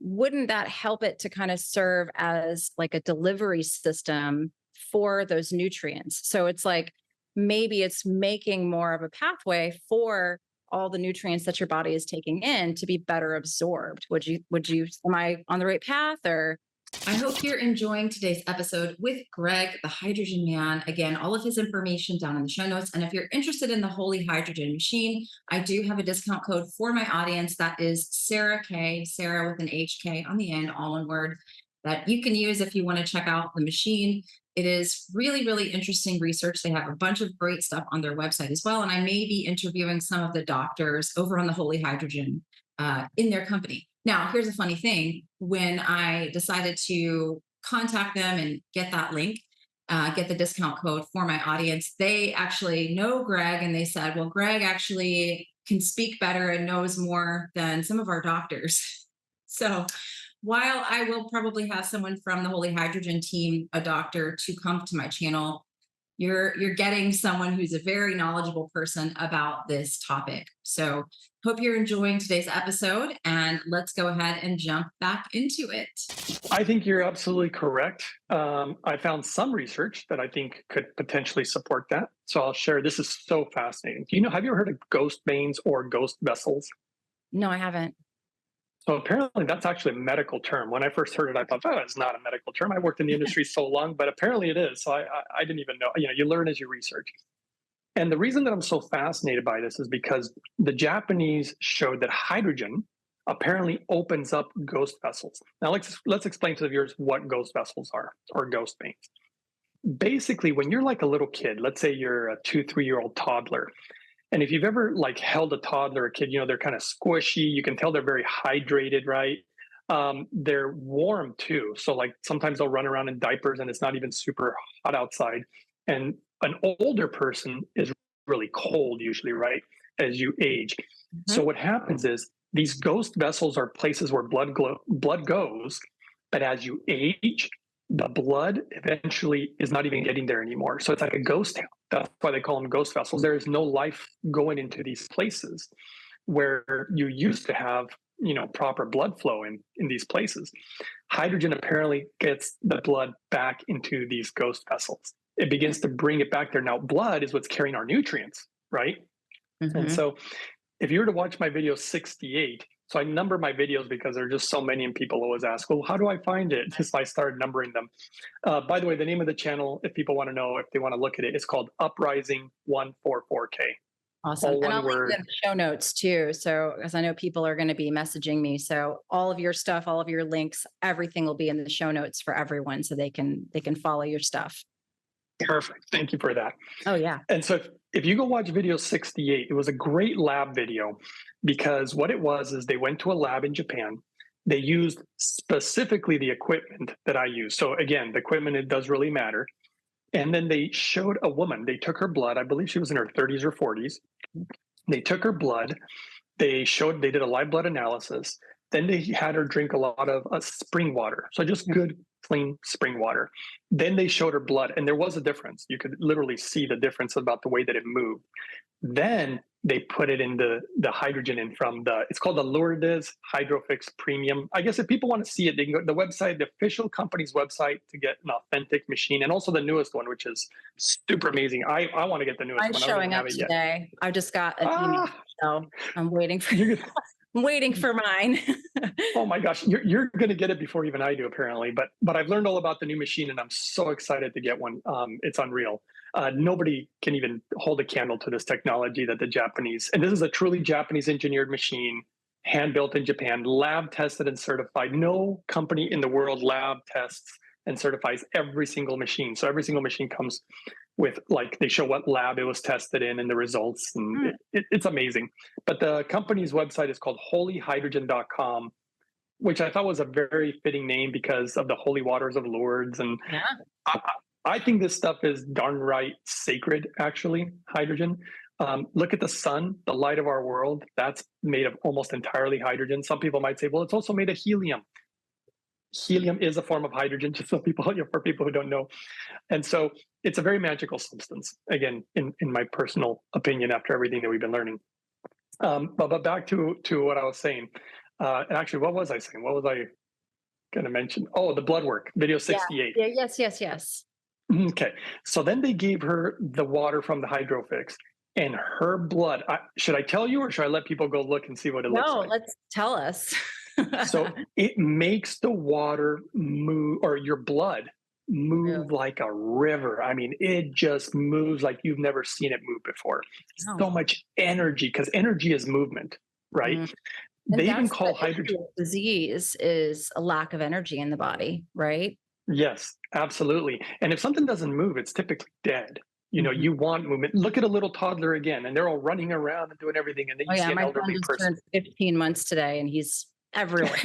Speaker 1: wouldn't that help it to kind of serve as like a delivery system for those nutrients? So it's like, maybe it's making more of a pathway for all the nutrients that your body is taking in to be better absorbed. Am I on the right path or? I hope you're enjoying today's episode with Greg, the Hydrogen Man. Again, all of his information down in the show notes. And if you're interested in the Holy Hydrogen Machine, I do have a discount code for my audience. That is Sarah K, Sarah with an HK on the end, all one word, that you can use if you want to check out the machine. It is really, really interesting research. They have a bunch of great stuff on their website as well. And I may be interviewing some of the doctors over on the Holy Hydrogen in their company. Now, here's a funny thing. When I decided to contact them and get that link, get the discount code for my audience, they actually know Greg and they said, well, Greg actually can speak better and knows more than some of our doctors. So while I will probably have someone from the Holy Hydrogen team, a doctor, to come to my channel, you're getting someone who's a very knowledgeable person about this topic. So hope you're enjoying today's episode, and let's go ahead and jump back into it.
Speaker 2: I think you're absolutely correct. I found some research that I think could potentially support that. So I'll share. This is so fascinating. Have you ever heard of ghost veins or ghost vessels?
Speaker 1: No, I haven't.
Speaker 2: So apparently that's actually a medical term. When I first heard it, I thought, oh, it's not a medical term. I worked in the industry so long, but apparently it is. So I didn't even know. You learn as you research. And the reason that I'm so fascinated by this is because the Japanese showed that hydrogen apparently opens up ghost vessels. Now let's explain to the viewers what ghost vessels are, or ghost veins. Basically, when you're like a little kid, let's say you're a 2-3-year-old toddler, and if you've ever like held a toddler or a kid, they're kind of squishy. You can tell they're very hydrated, right? They're warm too. So like sometimes they'll run around in diapers and it's not even super hot outside. And an older person is really cold usually, right? As you age. Mm-hmm. So what happens is these ghost vessels are places where blood goes, but as you age, the blood eventually is not even getting there anymore. So it's like a ghost town. That's why they call them ghost vessels. There is no life going into these places where you used to have, proper blood flow in these places. Hydrogen apparently gets the blood back into these ghost vessels. It begins to bring it back there. Now, blood is what's carrying our nutrients, right? Mm-hmm. And so if you were to watch my video 68, so I number my videos because there are just so many, and people always ask, well, how do I find it? So I started numbering them. By the way, the name of the channel, if people want to know, if they want to look at it, it's called Uprising 144K.
Speaker 1: Awesome. And I'll link the show notes too. So, as I know people are going to be messaging me. So all of your stuff, all of your links, everything will be in the show notes for everyone so they can follow your stuff.
Speaker 2: Perfect. Thank you for that.
Speaker 1: Oh, yeah.
Speaker 2: And so if you go watch video 68, it was a great lab video because what it was is they went to a lab in Japan. They used specifically the equipment that I use. So again, the equipment, it does really matter. And then they showed a woman, they took her blood. I believe she was in her 30s or 40s. They took her blood. They did a live blood analysis. Then they had her drink a lot of spring water. So just good, clean spring water. Then they showed her blood, and there was a difference. You could literally see the difference about the way that it moved. Then they put it in the hydrogen in from it's called the Lourdes Hydrofix Premium. I guess if people want to see it, they can go to the website, the official company's website, to get an authentic machine, and also the newest one, which is super amazing. I want to get the newest one.
Speaker 1: I'm showing up today. I just got an email, so I'm waiting for you. I'm waiting for mine.
Speaker 2: Oh my gosh, you're going to get it before even I do, apparently. But I've learned all about the new machine, and I'm so excited to get one. It's unreal. Nobody can even hold a candle to this technology that the Japanese, and this is a truly Japanese engineered machine, hand built in Japan, lab tested and certified. No company in the world lab tests and certifies every single machine. So every single machine comes with, like, they show what lab it was tested in and the results, and it's amazing. But the company's website is called holyhydrogen.com, which I thought was a very fitting name because of the holy waters of Lourdes. And yeah. I think this stuff is darn right sacred, actually, hydrogen. Look at the sun, the light of our world. That's made of almost entirely hydrogen. Some people might say, well, it's also made of helium. Helium is a form of hydrogen, just so people, for people who don't know. And so it's a very magical substance, again, in my personal opinion, after everything that we've been learning. But back to what I was saying. And actually, what was I saying? What was I going to mention? Oh, the blood work, video 68.
Speaker 1: Yeah. Yes.
Speaker 2: Okay. So then they gave her the water from the Hydrofix, and her blood. Should I tell you, or should I let people go look and see what it looks like?
Speaker 1: No, let's tell us.
Speaker 2: So it makes the water move, or your blood
Speaker 1: Really?
Speaker 2: move like a river. I mean, it just moves like you've never seen it move before.
Speaker 1: Wow.
Speaker 2: So much energy, because energy is movement, right?
Speaker 1: Mm. And
Speaker 2: They even
Speaker 1: that's the
Speaker 2: call hydrogen.
Speaker 1: issue with disease is a lack of energy in the body, right?
Speaker 2: Yes, absolutely. And if something doesn't move, it's typically dead.
Speaker 1: Mhm.
Speaker 2: You want movement. Look at a little toddler again, and they're all running around and doing everything. And then
Speaker 1: Oh
Speaker 2: you
Speaker 1: yeah,
Speaker 2: see an
Speaker 1: my son
Speaker 2: elderly
Speaker 1: just
Speaker 2: person.
Speaker 1: turned 15 months today and he's everywhere.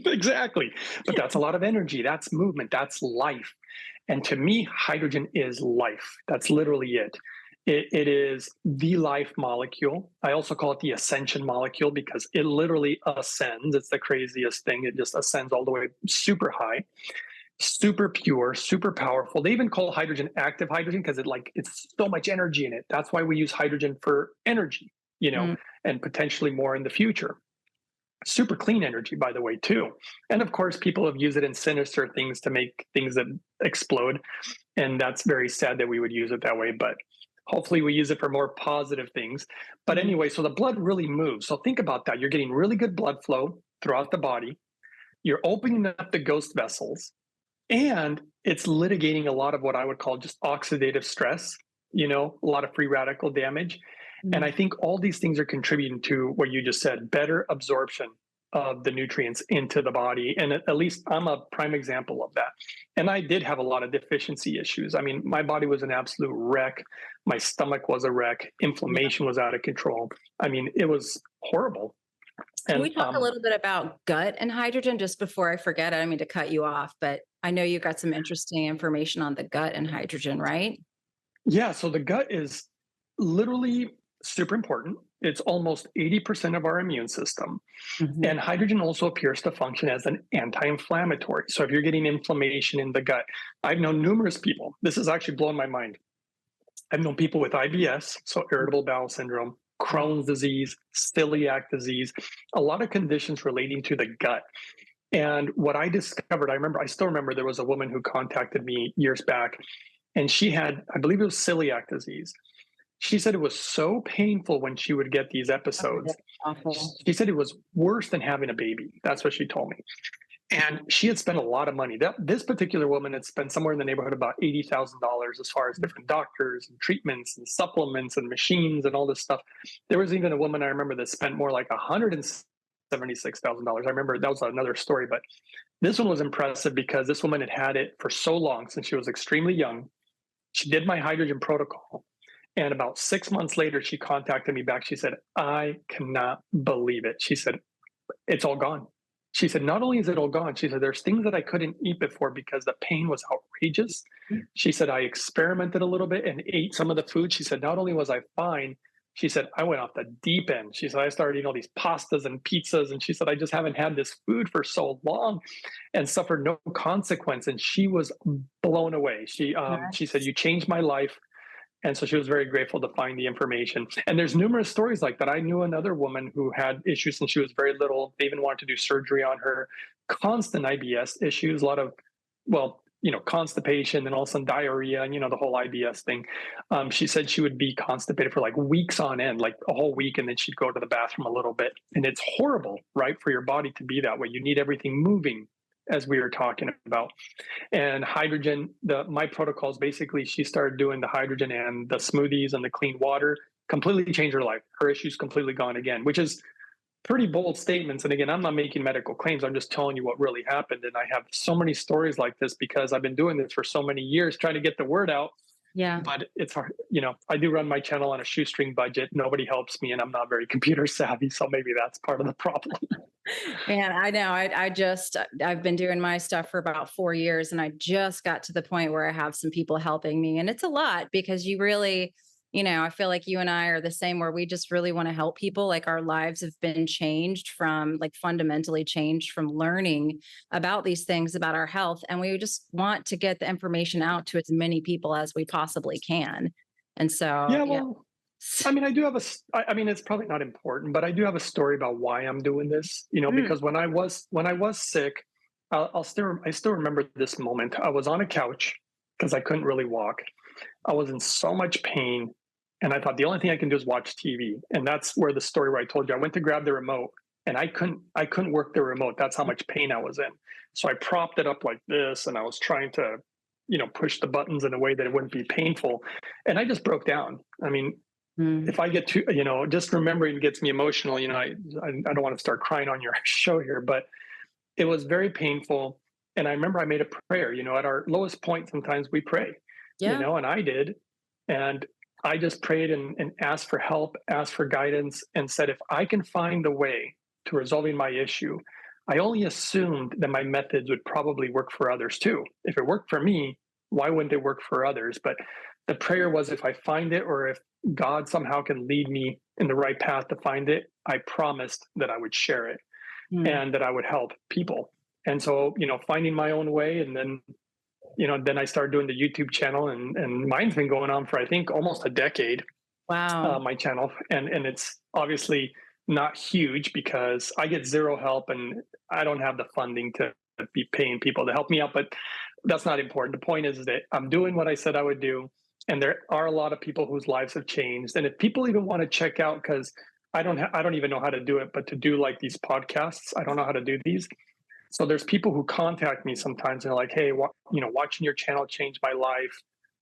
Speaker 2: Exactly. But that's a lot of energy. That's movement. That's life. And to me, hydrogen is life. That's literally it. It is the life molecule. I also call it the ascension molecule because it literally ascends. It's the craziest thing. It just ascends all the way super high, super pure, super powerful. They even call hydrogen active hydrogen because it's so much energy in it. That's why we use hydrogen for energy,
Speaker 1: Mm.
Speaker 2: and potentially more in the future. Super clean energy, by the way, too. And of course, people have used it in sinister things to make things that explode. And that's very sad that we would use it that way. But hopefully, we use it for more positive things. But
Speaker 1: Mhm.
Speaker 2: anyway, so the blood really moves. So think about that. You're getting really good blood flow throughout the body. You're opening up the ghost vessels, and it's litigating a lot of what I would call just oxidative stress, a lot of free radical damage. And
Speaker 1: Mm.
Speaker 2: I think all these things are contributing to what you just said, better absorption of the nutrients into the body. And at least I'm a prime example of that. And I did have a lot of deficiency issues. I mean, my body was an absolute wreck. My stomach was a wreck.
Speaker 1: Yeah.
Speaker 2: Inflammation was out of control. I mean, it was horrible.
Speaker 1: Can
Speaker 2: And
Speaker 1: we talk a little bit about gut and hydrogen just before I forget? I don't mean to cut you off, but I know you got some interesting information on the gut and hydrogen, right?
Speaker 2: yeah, so the gut is literally super important. It's almost 80% of our immune system.
Speaker 1: Mhm.
Speaker 2: And hydrogen also appears to function as an anti inflammatory. So if you're getting inflammation in the gut, I've known numerous people. This has actually blown my mind. I've known people with IBS, so irritable bowel syndrome, Crohn's disease, celiac disease, a lot of conditions relating to the gut. And what I discovered, I still remember there was a woman who contacted me years back, and she had, I believe it was celiac disease. She said it was so painful when she would get these
Speaker 1: Oh,
Speaker 2: episodes.
Speaker 1: that's awful.
Speaker 2: She said it was worse than having a baby. That's what she told me. And she had spent a lot of money. This particular woman had spent somewhere in the neighborhood of about $80,000 as far as different doctors and treatments and supplements and machines and all this stuff. There was even a woman I remember that spent more like $176,000. I remember that was another story, but this one was impressive because this woman had it for so long since she was extremely young. She did my hydrogen protocol. And about 6 months later, she contacted me back. She said, I cannot believe it. She said, it's all gone. She said, not only is it all gone, she said, there's things that I couldn't eat before because the pain was outrageous. She said, I experimented a little bit and ate some of the food. She said, not only was I fine, she said, I went off the deep end. She said, I started eating all these pastas and pizzas. And she said, I just haven't had this food for so long and suffered no consequence. And she was blown away. She said,
Speaker 1: Nice.
Speaker 2: you changed my life. And so she was very grateful to find the information. And there's numerous stories like that. I knew another woman who had issues since she was very little. They even wanted to do surgery on her. Constant IBS issues, a lot of, well, constipation and also diarrhea and, the whole IBS thing. She said she would be constipated for like weeks on end, like a whole week, and then she'd go to the bathroom a little bit. And it's horrible, right, for your body to be that way. You need everything moving, as we were talking about. And hydrogen, my protocols, basically she started doing the hydrogen and the smoothies and the clean water, completely changed her life. Her issues completely gone again, which is pretty bold statements. And again, I'm not making medical claims, I'm just telling you what really happened. And I have so many stories like this because I've been doing this for so many years trying to get the word out.
Speaker 1: Yeah.
Speaker 2: But it's hard. I do run my channel on a shoestring budget. Nobody helps me, and I'm not very computer savvy, so maybe that's part of the problem.
Speaker 1: Man, I know. I've been doing my stuff for about 4 years, and I just got to the point where I have some people helping me. And it's a lot because you really, I feel like you and I are the same where we just really want to help people. Like our lives have been changed from like fundamentally changed from learning about these things about our health. And we just want to get the information out to as many people as we possibly can. And so,
Speaker 2: Yeah,
Speaker 1: yeah.
Speaker 2: well, I mean, I do have I mean, it's probably not important, but I do have a story about why I'm doing this.
Speaker 1: Mm.
Speaker 2: Because when I was sick, I still remember this moment. I was on a couch because I couldn't really walk. I was in so much pain, and I thought the only thing I can do is watch TV. And that's where the story where I told you I went to grab the remote, and I couldn't work the remote. That's how much pain I was in. So I propped it up like this, and I was trying to, push the buttons in a way that it wouldn't be painful, and I just broke down. I mean,
Speaker 1: Mm.
Speaker 2: if I get to, just remembering gets me emotional. I don't want to start crying on your show here, but it was very painful. And I remember I made a prayer. At our lowest point, sometimes we pray,
Speaker 1: Yeah.
Speaker 2: and I did. And I just prayed and asked for help, asked for guidance, and said, if I can find a way to resolving my issue, I only assumed that my methods would probably work for others too. If it worked for me, why wouldn't it work for others? But the prayer was, if I find it, or if God somehow can lead me in the right path to find it, I promised that I would share it
Speaker 1: Mm.
Speaker 2: and that I would help people. And so, finding my own way, and then I started doing the YouTube channel, and mine's been going on for, I think, almost a decade.
Speaker 1: Wow.
Speaker 2: My channel, and it's obviously not huge because I get zero help, and I don't have the funding to be paying people to help me out. But that's not important. The point is that I'm doing what I said I would do, and there are a lot of people whose lives have changed. And if people even want to check out, because I don't even know how to do it, but to do like these podcasts, I don't know how to do these. So there's people who contact me sometimes and they're like, hey, watching your channel changed my life.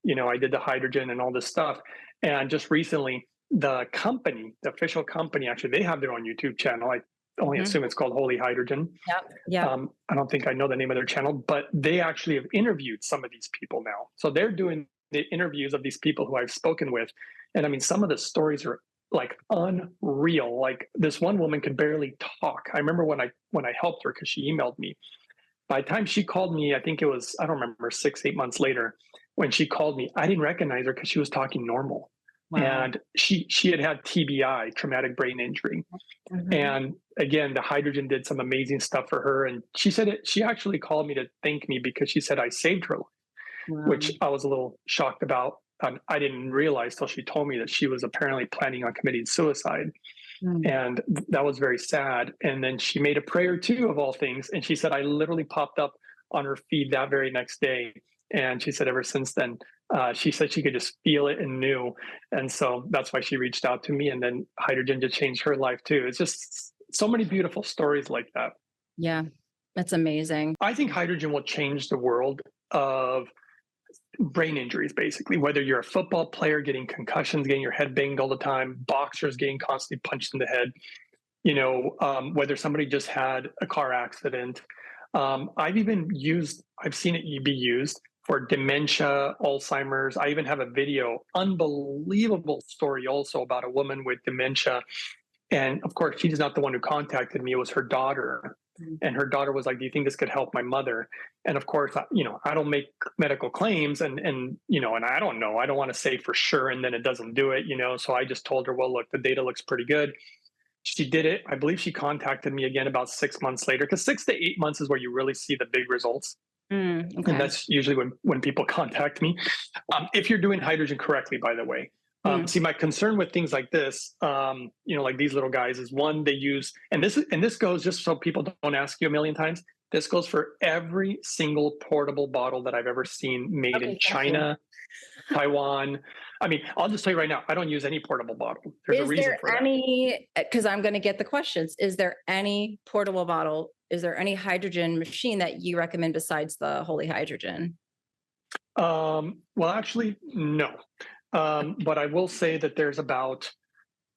Speaker 2: I did the hydrogen and all this stuff. And just recently, the company, the official company, actually, they have their own YouTube channel. I only
Speaker 1: Mhm.
Speaker 2: assume it's called Holy Hydrogen.
Speaker 1: Yep. Yep.
Speaker 2: I don't think I know the name of their channel, but they actually have interviewed some of these people now. So they're doing the interviews of these people who I've spoken with. And I mean, some of the stories are like unreal. Like, this one woman could barely talk. I remember when I helped her, because she emailed me. By the time she called me, I think it was, I don't remember, 6, 8 months later, when she called me, I didn't recognize her because she was talking normal.
Speaker 1: Wow.
Speaker 2: And she had TBI, traumatic brain injury.
Speaker 1: Mhm.
Speaker 2: And again, the hydrogen did some amazing stuff for her. And she said she actually called me to thank me because she said I saved her life, which
Speaker 1: Wow.
Speaker 2: I was a little shocked about. I didn't realize till she told me that she was apparently planning on committing suicide.
Speaker 1: Mm.
Speaker 2: And that was very sad. And then she made a prayer too, of all things. And she said, I literally popped up on her feed that very next day. And she said, ever since then, she said she could just feel it and knew. And so that's why she reached out to me. And then hydrogen just changed her life too. It's just so many beautiful stories like that.
Speaker 1: Yeah. That's amazing.
Speaker 2: I think hydrogen will change the world of brain injuries, basically, whether you're a football player getting concussions, getting your head banged all the time, boxers getting constantly punched in the head, whether somebody just had a car accident. I've seen it be used for dementia, Alzheimer's. I even have a video, unbelievable story also about a woman with dementia. And of course, she's not the one who contacted me, it was her daughter.
Speaker 1: Mm.
Speaker 2: And her daughter was like, do you think this could help my mother? And of course, I don't make medical claims, and I don't know. I don't want to say for sure and then it doesn't do it. So I just told her, well, look, the data looks pretty good. She did it. I believe she contacted me again about 6 months later, because 6 to 8 months is where you really see the big results.
Speaker 1: Mm.
Speaker 2: And
Speaker 1: Okay.
Speaker 2: that's usually when people contact me. If you're doing hydrogen correctly, by the way.
Speaker 1: Mm.
Speaker 2: See, my concern with things like this, like these little guys, is one, they use, and this goes, just so people don't ask you a million times, this goes for every single portable bottle that I've ever seen made in
Speaker 1: Okay. Thank you.
Speaker 2: China, Taiwan. I mean, I'll just tell you right now, I don't use any portable bottle. There's a
Speaker 1: Is
Speaker 2: reason
Speaker 1: there
Speaker 2: for that.
Speaker 1: any, because I'm going to get the questions, is there any portable bottle? Is there any hydrogen machine that you recommend besides the Holy Hydrogen?
Speaker 2: Well, actually, no. But I will say that there's about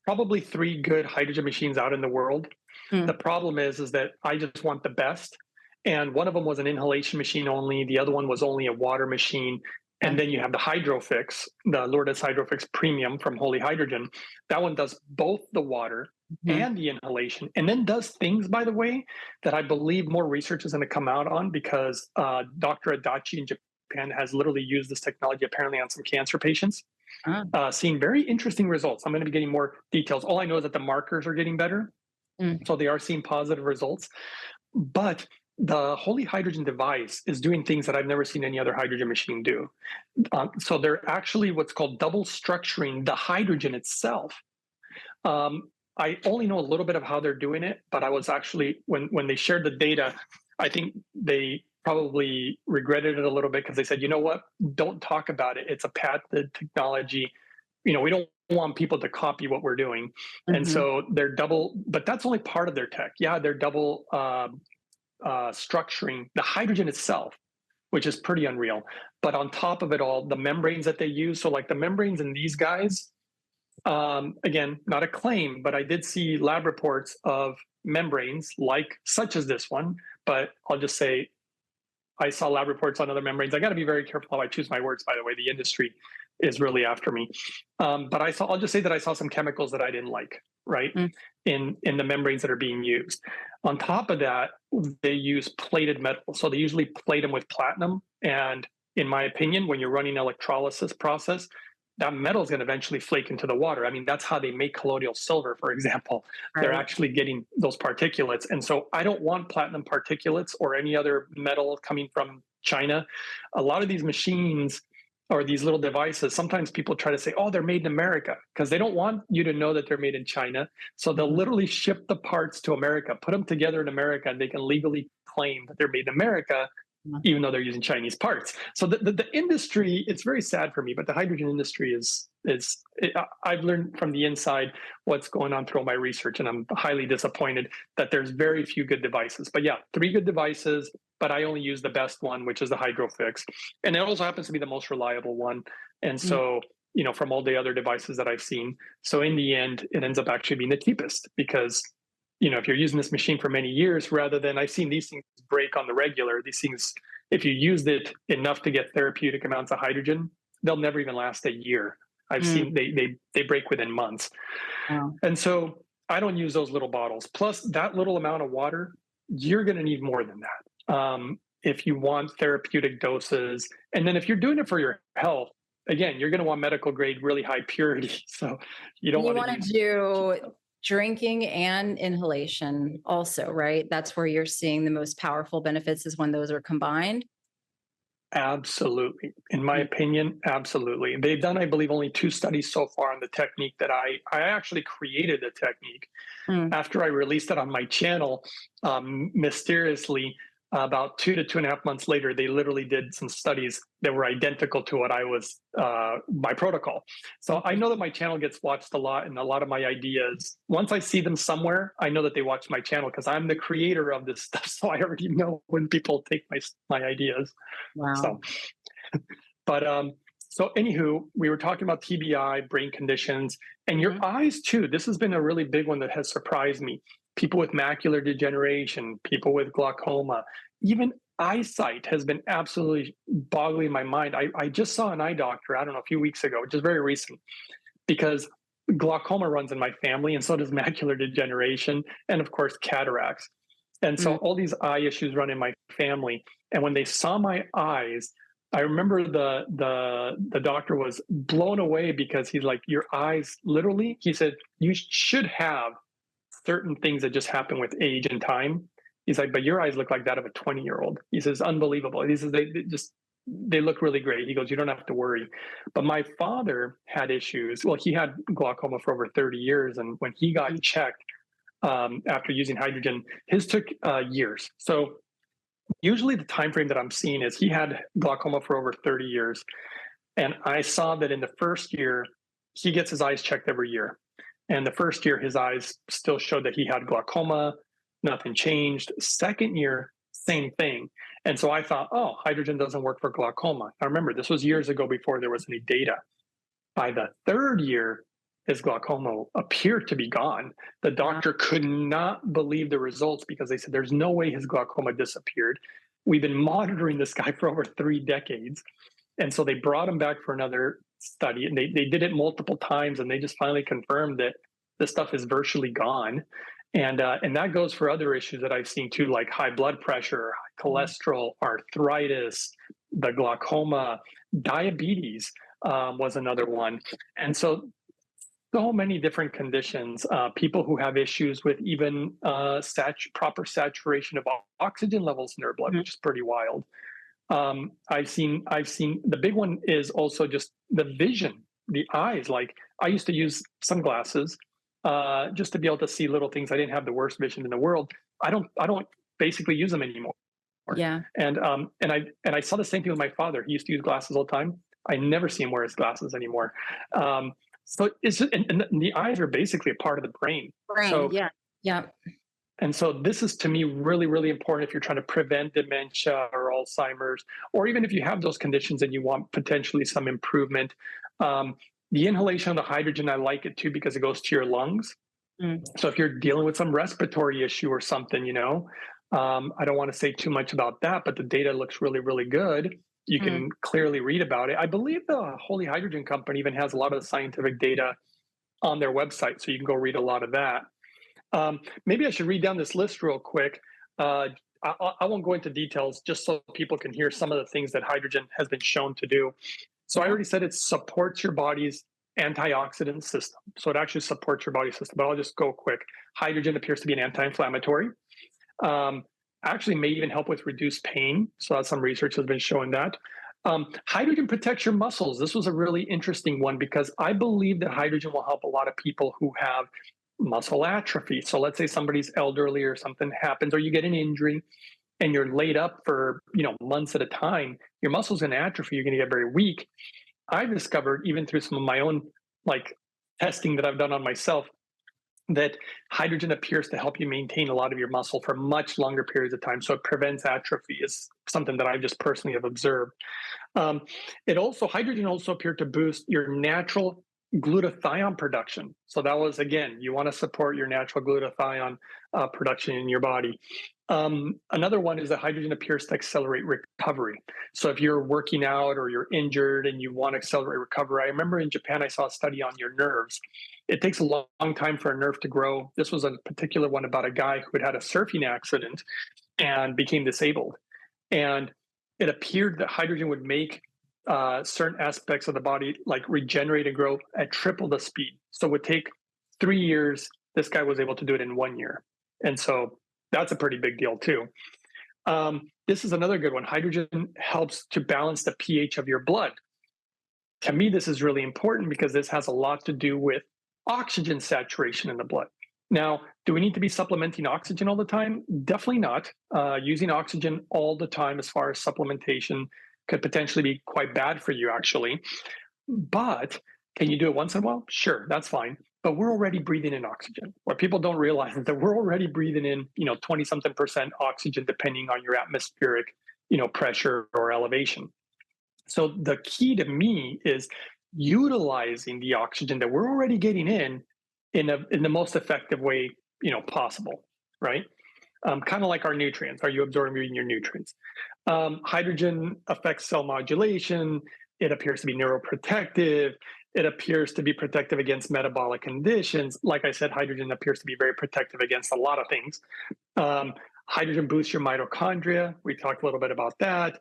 Speaker 2: probably 3 good hydrogen machines out in the world. The
Speaker 1: Mm.
Speaker 2: problem is that I just want the best. And one of them was an inhalation machine only. The other one was only a water machine. And
Speaker 1: Okay.
Speaker 2: then you have the Hydrofix, the Lourdes Hydrofix Premium from Holy Hydrogen. That one does both the water
Speaker 1: Mhm.
Speaker 2: and the inhalation, and then does things, by the way, that I believe more research is going to come out on, because Dr. Adachi in Japan has literally used this technology apparently on some cancer patients,
Speaker 1: Ah.
Speaker 2: seeing very interesting results. I'm going to be getting more details. All I know is that the markers are getting better.
Speaker 1: Mm.
Speaker 2: So they are seeing positive results. But the Holy Hydrogen device is doing things that I've never seen any other hydrogen machine do. So they're actually what's called double structuring the hydrogen itself. I only know a little bit of how they're doing it, but I was actually, when they shared the data, I think they probably regretted it a little bit, because they said, you know what, don't talk about it. It's a patented technology. We don't want people to copy what we're doing. And
Speaker 1: Hmm.
Speaker 2: so they're double, but that's only part of their tech. Yeah, they're double structuring the hydrogen itself, which is pretty unreal. But on top of it all, the membranes that they use. So, like the membranes in these guys, again, not a claim, but I did see lab reports of membranes like such as this one. But I'll just say I saw lab reports on other membranes. I got to be very careful how I choose my words, by the way. The industry is really after me. But I'll just say that I saw some chemicals that I didn't like, right?
Speaker 1: Mm.
Speaker 2: In the membranes that are being used. On top of that, they use plated metal. So they usually plate them with platinum. And in my opinion, when you're running an electrolysis process, that metal is going to eventually flake into the water. I mean, that's how they make colloidal silver, for example. They're
Speaker 1: Right.
Speaker 2: actually getting those particulates. And so I don't want platinum particulates or any other metal coming from China. A lot of these machines or these little devices, sometimes people try to say, oh, they're made in America, because they don't want you to know that they're made in China. So they'll
Speaker 1: Mhm.
Speaker 2: literally ship the parts to America, put them together in America, and they can legally claim that they're made in America, even though they're using Chinese parts. So the industry, it's very sad for me, but the hydrogen industry I've learned from the inside what's going on through all my research, and I'm highly disappointed that there's very few good devices. But yeah, 3 good devices, but I only use the best one, which is the Hydrofix. And it also happens to be the most reliable one. And
Speaker 1: Mm.
Speaker 2: so, from all the other devices that I've seen. So in the end, it ends up actually being the cheapest because if you're using this machine for many years, rather than I've seen these things break on the regular, these things, if you used it enough to get therapeutic amounts of hydrogen, they'll never even last a year. I've
Speaker 1: Mm.
Speaker 2: seen they break within months.
Speaker 1: Wow.
Speaker 2: And so I don't use those little bottles. Plus, that little amount of water, you're going to need more than that if you want therapeutic doses. And then if you're doing it for your health, again, you're going to want medical grade, really high purity. So you don't
Speaker 1: You
Speaker 2: want to
Speaker 1: want to
Speaker 2: use.
Speaker 1: do drinking and inhalation also, right? That's where you're seeing the most powerful benefits is when those are combined.
Speaker 2: Absolutely. In my
Speaker 1: Mm.
Speaker 2: opinion, absolutely. They've done, I believe, only 2 studies so far on the technique that I actually created the technique
Speaker 1: Mm.
Speaker 2: after I released it on my channel. Mysteriously, about 2 to 2.5 months later, they literally did some studies that were identical to what I was, my protocol. So I know that my channel gets watched a lot, and a lot of my ideas, once I see them somewhere, I know that they watch my channel because I'm the creator of this stuff. So I already know when people take my ideas.
Speaker 1: Wow.
Speaker 2: So, but so anywho, we were talking about TBI, brain conditions, and your
Speaker 1: Mhm.
Speaker 2: eyes too. This has been a really big one that has surprised me. People with macular degeneration, people with glaucoma, even eyesight has been absolutely boggling my mind. I just saw an eye doctor, I don't know, a few weeks ago, which is very recent, because glaucoma runs in my family, and so does macular degeneration, and of course, cataracts. And so
Speaker 1: Mm.
Speaker 2: all these eye issues run in my family. And when they saw my eyes, I remember the doctor was blown away because he's like, your eyes, literally, he said, you should have certain things that just happen with age and time. He's like, but your eyes look like that of a 20-year-old. He says, unbelievable. He says, they look really great. He goes, you don't have to worry. But my father had issues. Well, he had glaucoma for over 30 years. And when he got
Speaker 1: Mm.
Speaker 2: checked, after using hydrogen, his took years. So usually the time frame that I'm seeing is he had glaucoma for over 30 years. And I saw that in the first year, he gets his eyes checked every year. And the first year, his eyes still showed that he had glaucoma, nothing changed. Second year, same thing. And so I thought, oh, hydrogen doesn't work for glaucoma. Now remember, this was years ago before there was any data. By the third year, his glaucoma appeared to be gone. The
Speaker 1: Wow.
Speaker 2: doctor could not believe the results because they said there's no way his glaucoma disappeared. We've been monitoring this guy for over 3 decades. And so they brought him back for another study, and they did it multiple times, and they just finally confirmed that the stuff is virtually gone. And that goes for other issues that I've seen too, like high blood pressure, high
Speaker 1: Mm.
Speaker 2: cholesterol, arthritis, the glaucoma, diabetes was another one. And so many different conditions. People who have issues with even proper saturation of oxygen levels in their blood,
Speaker 1: Mhm.
Speaker 2: which is pretty wild. I've seen the big one is also just the vision, the eyes. Like I used to use sunglasses just to be able to see little things. I didn't have the worst vision in the world. I don't basically use them anymore.
Speaker 1: Yeah.
Speaker 2: And I saw the same thing with my father. He used to use glasses all the time. I never see him wear his glasses anymore. So is it, and the eyes are basically a part of the brain.
Speaker 1: Brain,
Speaker 2: So
Speaker 1: yeah. Yeah.
Speaker 2: And so this is to me really, really important if you're trying to prevent dementia or Alzheimer's, or even if you have those conditions and you want potentially some improvement. Um, the inhalation of the hydrogen, I like it too because it goes to your lungs.
Speaker 1: Mm.
Speaker 2: So if you're dealing with some respiratory issue or something, I don't want to say too much about that, but the data looks really, really good. You
Speaker 1: Mm.
Speaker 2: can clearly read about it. I believe the Holy Hydrogen Company even has a lot of the scientific data on their website, so you can go read a lot of that. Maybe I should read down this list real quick. Uh, I won't go into details just so people can hear some of the things that hydrogen has been shown to do. So I
Speaker 1: Yeah.
Speaker 2: already said it supports your body's antioxidant system. So it actually supports your body system, but I'll just go quick. Hydrogen appears to be an anti-inflammatory. Um, Actually may even help with reduced pain. So some research has been showing that. Hydrogen protects your muscles. This was a really interesting one because I believe that hydrogen will help a lot of people who have muscle atrophy. So let's say somebody's elderly or something happens, or you get an injury and you're laid up for months at a time. Your muscles going to atrophy. You're going to get very weak. I've discovered even through some of my own like testing that I've done on myself that hydrogen appears to help you maintain a lot of your muscle for much longer periods of time. So it prevents atrophy is something that I just personally have observed. Hydrogen also appeared to boost your natural glutathione production. So that was, again, you want to support your natural glutathione production in your body. Another one is that hydrogen appears to accelerate recovery. So if you're working out or you're injured and you want to accelerate recovery, I remember in Japan, I saw a study on your nerves. It takes a long time for a nerve to grow. This was a particular one about a guy who had a surfing accident and became disabled. And it appeared that hydrogen would make certain aspects of the body like regenerate and grow at triple the speed. So it would take 3 years. This guy was able to do it in 1 year. And so that's a pretty big deal too. This is another good one. Hydrogen helps to balance the pH of your blood. To me, this is really important because this has a lot to do with oxygen saturation in the blood. Now, do we need to be supplementing oxygen all the time? Definitely not. Using oxygen all the time as far as supplementation could potentially be quite bad for you, actually. But can you do it once in a while? Sure, that's fine. But we're already breathing in oxygen. What people don't realize is that we're already breathing in, 20 something percent oxygen, depending on your atmospheric, pressure or elevation. So the key to me is utilizing the oxygen that we're already getting in the most effective way, possible, right? Kind of like our nutrients. Are you absorbing your nutrients? Hydrogen affects cell modulation. It appears to be neuroprotective. It appears to be protective against metabolic conditions. Like I said, hydrogen appears to be very protective against a lot of things. Hydrogen boosts your mitochondria. We talked a little bit about that.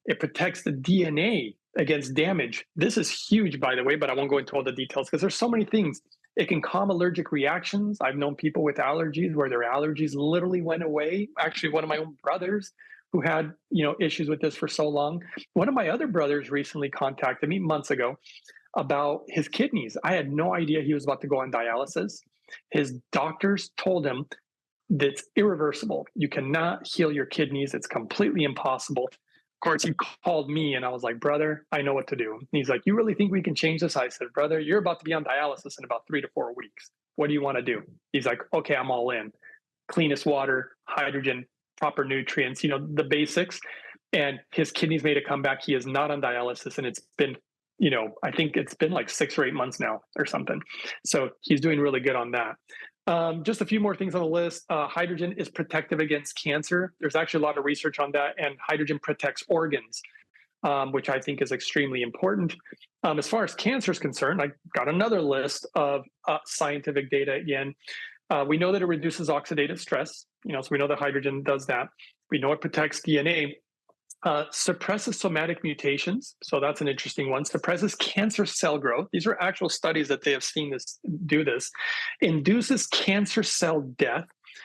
Speaker 2: It protects the DNA against damage. This is huge, by the way, but I won't go into all the details because there's so many things. It can calm allergic reactions. I've known people with allergies where their allergies literally went away. Actually, one of my own brothers who had, issues with this for so long. One of my other brothers recently contacted me months ago about his kidneys. I had no idea he was about to go on dialysis. His doctors told him that it's irreversible. You cannot heal your kidneys. It's completely impossible. Of course, he called me and I was like, brother, I know what to do. And he's like, you really think we can change this? I said, brother, you're about to be on dialysis in about 3 to 4 weeks. What do you want to do? He's like, okay, I'm all in. Cleanest water, hydrogen, proper nutrients, the basics. And his kidneys made a comeback. He is not on dialysis. And it's been, I think it's been like 6 or 8 months now or something. So he's doing really good on that. Just a few more things on the list. Hydrogen is protective against cancer. There's actually a lot of research on that, and hydrogen protects organs, which I think is extremely important. As far as cancer is concerned, I got another list of scientific data again. We know that it reduces oxidative stress, so we know that hydrogen does that. We know it protects DNA. Suppresses somatic mutations. So that's an interesting one. Suppresses cancer cell growth. These are actual studies that they have seen this do this. Induces cancer cell death.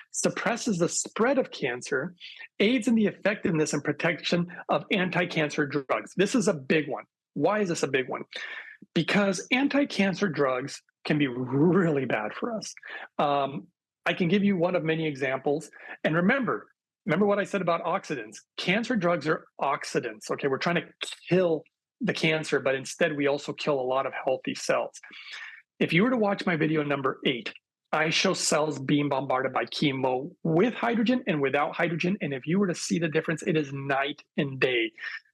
Speaker 2: Suppresses the spread of cancer. Aids in the effectiveness and protection of anti-cancer drugs. This is a big one. Why is this a big one? Because anti-cancer drugs can be really bad for us. I can give you one of many examples. And remember what I said about oxidants. Cancer drugs are oxidants. Okay, we're trying to kill the cancer, but instead we also kill a lot of healthy cells. If you were to watch my video number 8, I show cells being bombarded by chemo with hydrogen and without hydrogen. And if you were to see the difference, it is night and day.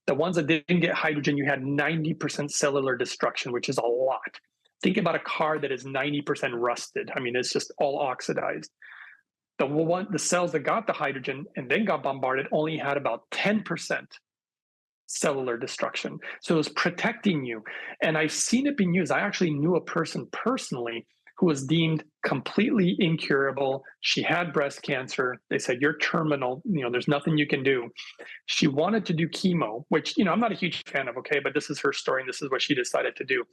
Speaker 2: The ones that didn't get hydrogen, you had 90% cellular destruction, which is a lot. Think about a car that is 90% rusted. I mean, it's just all oxidized. The cells that got the hydrogen and then got bombarded only had about 10% cellular destruction. So it was protecting you. And I've seen it being used. I actually knew a person personally who was deemed completely incurable. She had breast cancer. They said, "You're terminal, there's nothing you can do." She wanted to do chemo, which, I'm not a huge fan of, okay, but this is her story and this is what she decided to do.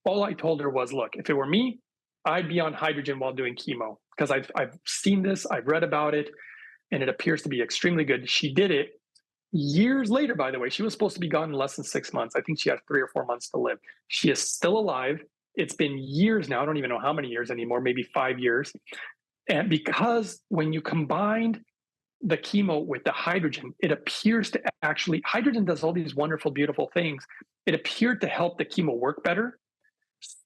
Speaker 2: All I told her was, look, if it were me, I'd be on hydrogen while doing chemo because I've seen this, I've read about it, and it appears to be extremely good. She did it years later, by the way. She was supposed to be gone in less than 6 months. I think she had 3 or 4 months to live. She is still alive. It's been years now. I don't even know how many years anymore, maybe 5 years. And because when you combined the chemo with the hydrogen, it appears to actually, hydrogen does all these wonderful, beautiful things. It appeared to help the chemo work better,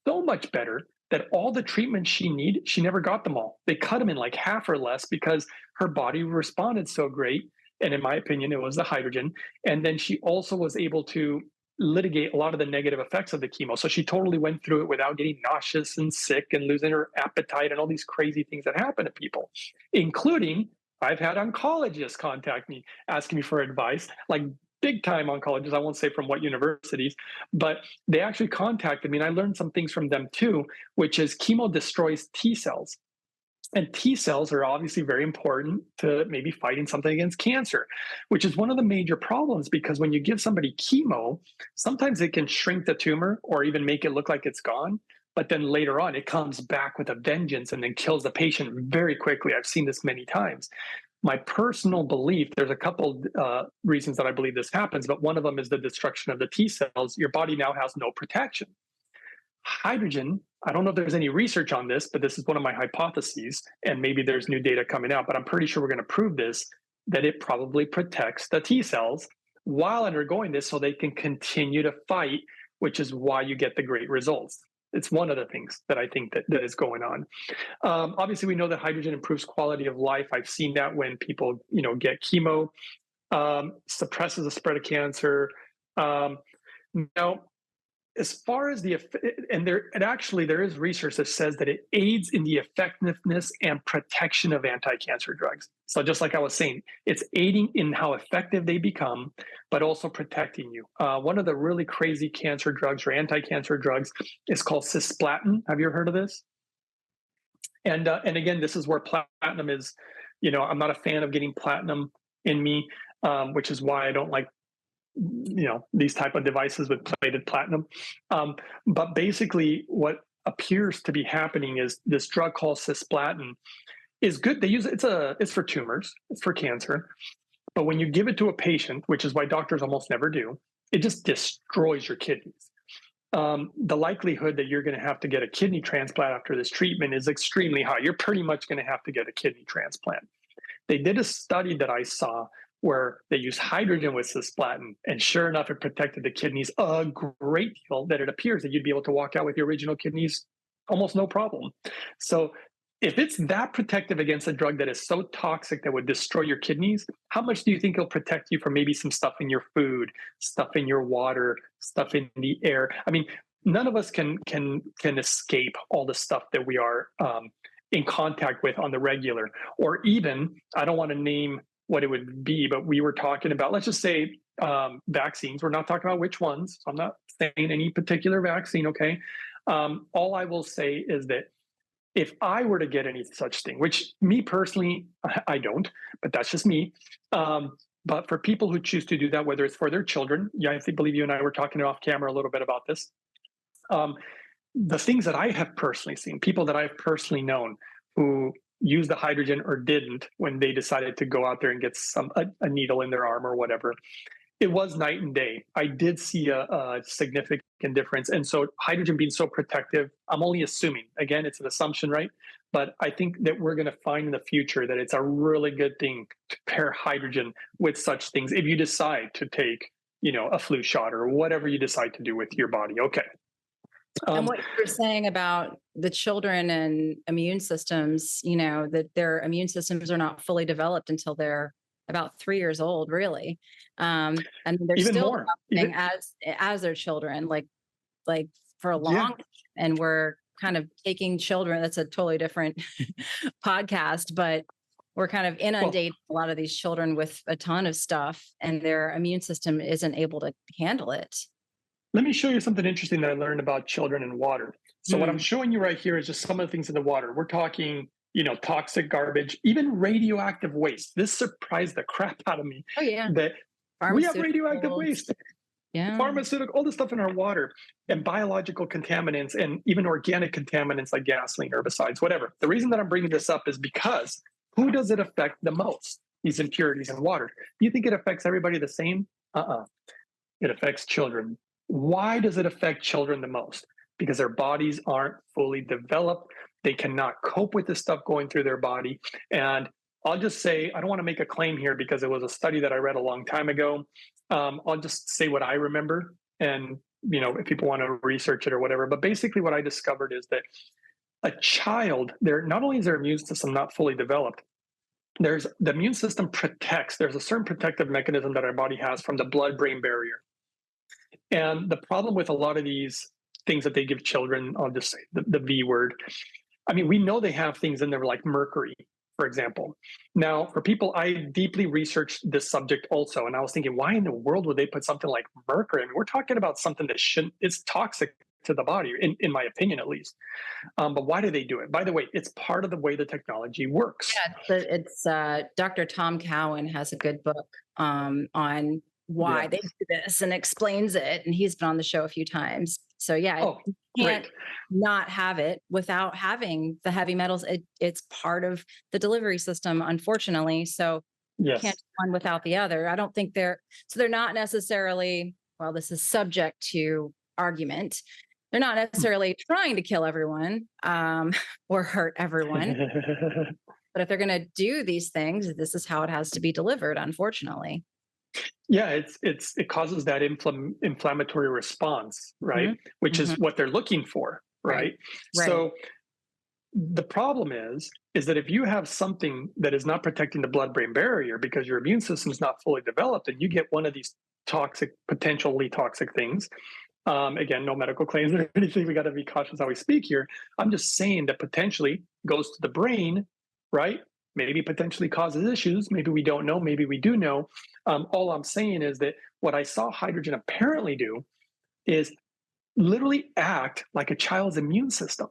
Speaker 2: so much better that all the treatments she needed, she never got them all. They cut them in like half or less because her body responded so great. And in my opinion, it was the hydrogen. And then she also was able to litigate a lot of the negative effects of the chemo. So she totally went through it without getting nauseous and sick and losing her appetite and all these crazy things that happen to people, including I've had oncologists contact me asking me for advice, like big time oncologists. I won't say from what universities, but they actually contacted me and I learned some things from them too, which is chemo destroys T cells. And T cells are obviously very important to maybe fighting something against cancer, which is one of the major problems because when you give somebody chemo, sometimes it can shrink the tumor or even make it look like it's gone. But then later on, it comes back with a vengeance and then kills the patient very quickly. I've seen this many times. My personal belief, there's a couple reasons that I believe this happens, but one of them is the destruction of the T cells. Your body now has no protection. Hydrogen, I don't know if there's any research on this, but this is one of my hypotheses, and maybe there's new data coming out, but I'm pretty sure we're going to prove this, that it probably protects the T cells while undergoing this so they can continue to fight, which is why you get the great results. It's one of the things that I think that is going on. Obviously, we know that hydrogen improves quality of life. I've seen that when people, get chemo, suppresses the spread of cancer. Now, as far as there is research that says that it aids in the effectiveness and protection of anti-cancer drugs. So just like I was saying, it's aiding in how effective they become, but also protecting you. One of the really crazy cancer drugs or anti-cancer drugs is called cisplatin. Have you ever heard of this? And again, this is where platinum is. I'm not a fan of getting platinum in me, which is why I don't like these type of devices with plated platinum. But basically what appears to be happening is this drug called cisplatin is good. They use it, it's for tumors, it's for cancer. But when you give it to a patient, which is why doctors almost never do, it just destroys your kidneys. The likelihood that you're going to have to get a kidney transplant after this treatment is extremely high. You're pretty much going to have to get a kidney transplant. They did a study that I saw where they used hydrogen with cisplatin, and sure enough, it protected the kidneys a great deal, that it appears that you'd be able to walk out with your original kidneys almost no problem. So if it's that protective against a drug that is so toxic that would destroy your kidneys, how much do you think it'll protect you from maybe some stuff in your food, stuff in your water, stuff in the air? I mean, none of us can escape all the stuff that we are in contact with on the regular, or even, I don't want to name what it would be, but we were talking about, let's just say vaccines. We're not talking about which ones. So I'm not saying any particular vaccine, okay? All I will say is that if I were to get any such thing, which me personally, I don't, but that's just me. But for people who choose to do that, whether it's for their children, I believe you and I were talking off camera a little bit about this. The things that I have personally seen, people that I've personally known who use the hydrogen or didn't when they decided to go out there and get a needle in their arm or whatever, it was night and day. I did see a significant difference. And so hydrogen being so protective, I'm only assuming, again, it's an assumption, right? But I think that we're going to find in the future that it's a really good thing to pair hydrogen with such things if you decide to take, a flu shot or whatever you decide to do with your body. Okay.
Speaker 1: And
Speaker 2: Um,
Speaker 1: what you were saying about the children and immune systems, that their immune systems are not fully developed until they're about 3 years old, really. And they're
Speaker 2: even
Speaker 1: still
Speaker 2: more,
Speaker 1: developing
Speaker 2: even
Speaker 1: as their children, like for a
Speaker 2: yeah.
Speaker 1: long time. And we're kind of taking children, that's a totally different podcast, but we're kind of
Speaker 2: Well,
Speaker 1: inundating a lot of these children with a ton of stuff, and their immune system isn't able to handle it.
Speaker 2: let me show you something interesting that I learned about children and water. So what I'm
Speaker 1: Mm.
Speaker 2: showing you right here is just some of the things in the water. We're talking, toxic garbage, even radioactive waste. This surprised the crap out of me
Speaker 1: Oh yeah.
Speaker 2: that we have radioactive
Speaker 1: Pharmaceuticals.
Speaker 2: waste,
Speaker 1: Yeah.
Speaker 2: pharmaceutical, all this stuff in our water, and biological contaminants, and even organic contaminants like gasoline, herbicides, whatever. The reason that I'm bringing this up is because who does it affect the most? These impurities in water. Do you think it affects everybody the same? Uh-uh. It affects children. Why does it affect children the most? Because their bodies aren't fully developed. They cannot cope with the stuff going through their body. And I'll just say, I don't want to make a claim here because it was a study that I read a long time ago. I'll just say what I remember. And, if people want to research it or whatever. But basically, what I discovered is that a child, not only is their immune system not fully developed, there's the immune system protects, there's a certain protective mechanism that our body has from the blood brain barrier. And the problem with a lot of these things that they give children, I'll just say the V word. I mean, we know they have things in there like mercury, for example. Now, for people, I deeply researched this subject also. And I was thinking, why in the world would they put something like mercury? I mean, we're talking about something that shouldn't, it's toxic to the body, in my opinion, at least. But why do they do it? By the way, it's part of the way the technology works.
Speaker 1: Yeah, it's Dr. Tom Cowan has a good book on why
Speaker 2: Yeah.
Speaker 1: they do this and explains it, and he's been on the show a few times. So yeah,
Speaker 2: Oh,
Speaker 1: you can't
Speaker 2: great.
Speaker 1: not have it without having the heavy metals. It's part of the delivery system, unfortunately. So you can't
Speaker 2: Yes.
Speaker 1: do one without the other. I don't think they're not necessarily, well, this is subject to argument. They're not necessarily trying to kill everyone or hurt everyone. But if they're going to do these things, this is how it has to be delivered, unfortunately.
Speaker 2: Yeah, it causes that inflammatory response, right?
Speaker 1: Hmm.
Speaker 2: Which
Speaker 1: Hmm.
Speaker 2: is what they're looking for,
Speaker 1: Right.
Speaker 2: right?
Speaker 1: Right.
Speaker 2: So the problem is that if you have something that is not protecting the blood-brain barrier because your immune system is not fully developed, and you get one of these toxic, potentially toxic things. Again, no medical claims or anything. We got to be cautious how we speak here. I'm just saying that potentially goes to the brain, right? Maybe potentially causes issues. Maybe we don't know. Maybe we do know. All I'm saying is that what I saw hydrogen apparently do is literally act like a child's immune system,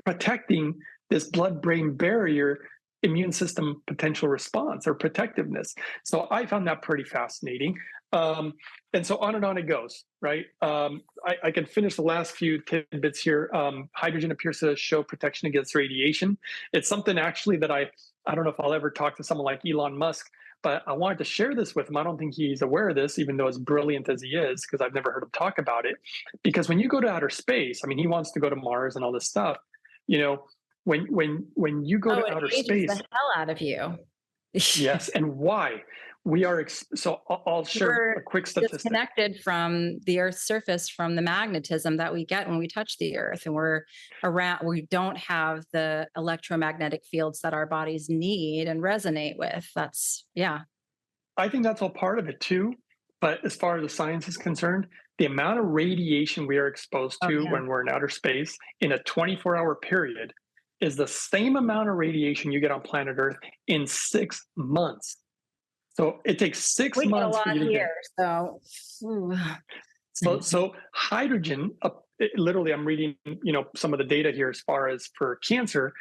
Speaker 2: protecting this blood brain barrier immune system potential response or protectiveness. So I found that pretty fascinating. And so on and on it goes, right? I can finish the last few tidbits here. Hydrogen appears to show protection against radiation. It's something actually that I don't know if I'll ever talk to someone like Elon Musk, but I wanted to share this with him. I don't think he's aware of this, even though as brilliant as he is, because I've never heard him talk about it. Because when you go to outer space, I mean, he wants to go to Mars and all this stuff. You know, when you go
Speaker 1: Oh,
Speaker 2: to
Speaker 1: it
Speaker 2: outer
Speaker 1: ages the
Speaker 2: space,
Speaker 1: hell out of you.
Speaker 2: yes, and why we are. So I'll share a
Speaker 1: We're
Speaker 2: quick statistic.
Speaker 1: disconnected from the Earth's surface from the magnetism that we get when we touch the Earth, and we don't have the electromagnetic fields that our bodies need and resonate with. That's, yeah.
Speaker 2: I think that's all part of it too. But as far as the science is concerned, the amount of radiation we are exposed
Speaker 1: Oh
Speaker 2: to
Speaker 1: yeah.
Speaker 2: when we're in outer space in a 24-hour period is the same amount of radiation you get on planet Earth in 6 months. So it takes six
Speaker 1: We get a
Speaker 2: months for
Speaker 1: lot
Speaker 2: you to get.
Speaker 1: here, so ooh.
Speaker 2: So hydrogen, literally, I'm reading, some of the data here as far as for cancer,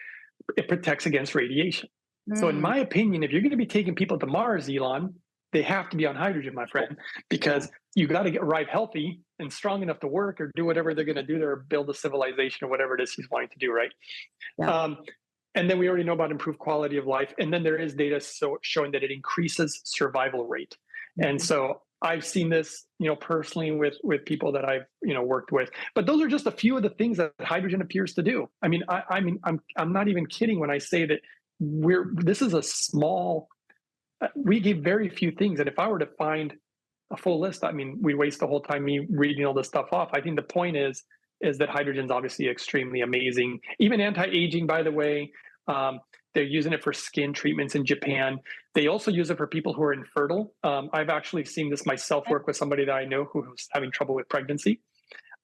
Speaker 2: it protects against radiation. So in
Speaker 1: Mm.
Speaker 2: my opinion, if you're going to be taking people to Mars, Elon, they have to be on hydrogen, my friend, because you got to arrive healthy and strong enough to work or do whatever they're going to do there, or build a civilization or whatever it is he's wanting to do, right?
Speaker 1: Yeah.
Speaker 2: And then we already know about improved quality of life. And then there is data showing that it increases survival rate. And so I've seen this, personally with people that I've, worked with. But those are just a few of the things that hydrogen appears to do. I mean, I'm not even kidding when I say that this is a small. We gave very few things, and if I were to find a full list, I mean, we waste the whole time me reading all this stuff off. I think the point is is that hydrogen is obviously extremely amazing. Even anti-aging, by the way. They're using it for skin treatments in Japan. They also use it for people who are infertile. I've actually seen this myself work with somebody that I know who was having trouble with pregnancy.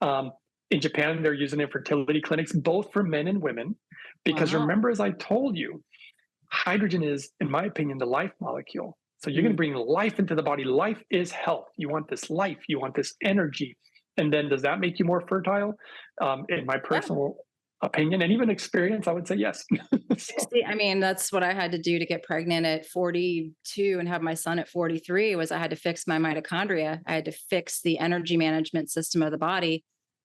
Speaker 2: Um, in Japan, they're using it in fertility clinics, both for men and women. Because
Speaker 1: Wow.
Speaker 2: remember, as I told you, hydrogen is, in my opinion, the life molecule. So you're going to
Speaker 1: Mm.
Speaker 2: bring life into the body. Life is health. You want this life, you want this energy. And then does that make you more fertile? In my
Speaker 1: Yeah.
Speaker 2: personal opinion and even experience, I would say yes. So,
Speaker 1: See, I mean, that's what I had to do to get pregnant at 42 and have my son at 43 was I had to fix my mitochondria. I had to fix the energy management system of the body,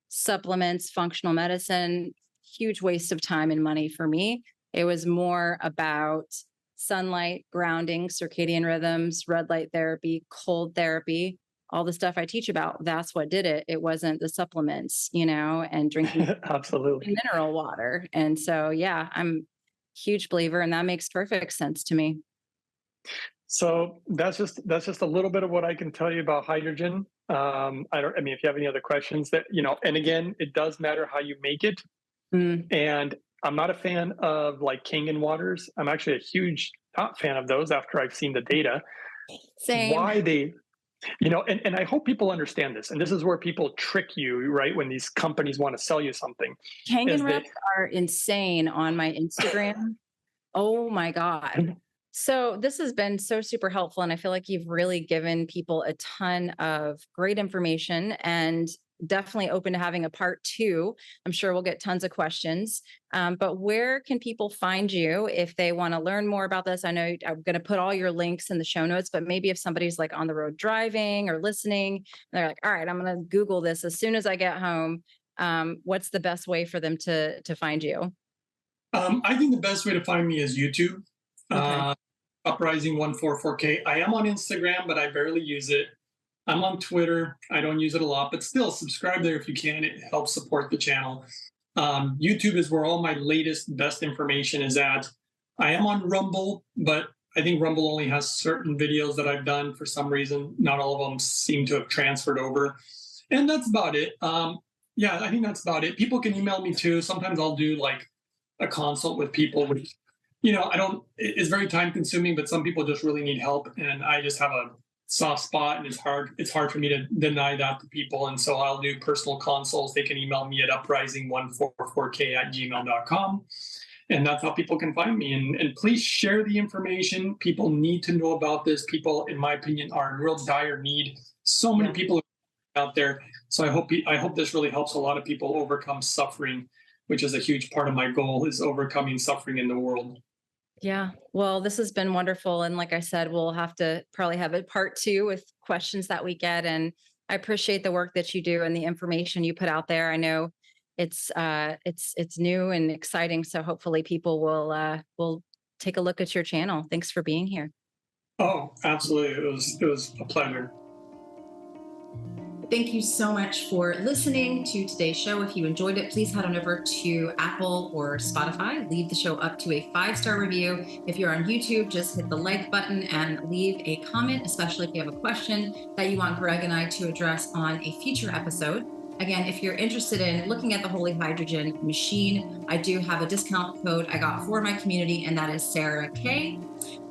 Speaker 1: supplements, functional medicine, huge waste of time and money for me. It was more about sunlight, grounding, circadian rhythms, red light therapy, cold therapy, all the stuff I teach about. That's what did it. It wasn't the supplements, and drinking
Speaker 2: absolutely.
Speaker 1: mineral water. And so, yeah, I'm a huge believer, and that makes perfect sense to me.
Speaker 2: So that's just a little bit of what I can tell you about hydrogen. I mean, if you have any other questions, and again, it does matter how you make it.
Speaker 1: Mm,
Speaker 2: And I'm not a fan of like Kangen waters. I'm actually a huge not fan of those after I've seen the data.
Speaker 1: same.
Speaker 2: Why they, and I hope people understand this. And this is where people trick you, right? When these companies want to sell you something,
Speaker 1: Kangen
Speaker 2: is that
Speaker 1: reps are insane on my Instagram. Oh my God. So this has been so super helpful. And I feel like you've really given people a ton of great information and definitely open to having a part two. I'm sure we'll get tons of questions. But where can people find you if they want to learn more about this? I know I'm going to put all your links in the show notes, but maybe if somebody's like on the road driving or listening, they're like, all right, I'm going to Google this as soon as I get home. What's the best way for them to find you?
Speaker 3: I think the best way to find me is YouTube.
Speaker 1: Okay.
Speaker 3: Uh, Uprising 144K. I am on Instagram, but I barely use it. I'm on Twitter. I don't use it a lot, but still subscribe there if you can. It helps support the channel. YouTube is where all my latest, best information is at. I am on Rumble, but I think Rumble only has certain videos that I've done for some reason. Not all of them seem to have transferred over. And that's about it. Yeah, I think that's about it. People can email me too. Sometimes I'll do like a consult with people, which I don't. It's very time consuming, but some people just really need help, and I just have a soft spot, and it's hard for me to deny that to people, and so I'll do personal consults. They can email me at uprising144k@gmail.com, and that's how people can find me. And please share the information. People need to know about this. People, in my opinion, are in real dire need. So many people out there. So I hope this really helps a lot of people overcome suffering, which is a huge part of my goal, is overcoming suffering in the world.
Speaker 1: Yeah. Well, this has been wonderful. And like I said, we'll have to probably have a part two with questions that we get. And I appreciate the work that you do and the information you put out there. I know it's new and exciting. So hopefully people will take a look at your channel. Thanks for being here.
Speaker 3: Oh, absolutely. It was a pleasure.
Speaker 1: Thank you so much for listening to today's show. If you enjoyed it, please head on over to Apple or Spotify. Leave the show up to a 5-star review. If you're on YouTube, just hit the like button and leave a comment, especially if you have a question that you want Greg and I to address on a future episode. Again, if you're interested in looking at the Holy Hydrogen machine, I do have a discount code I got for my community, and that is Sarah K.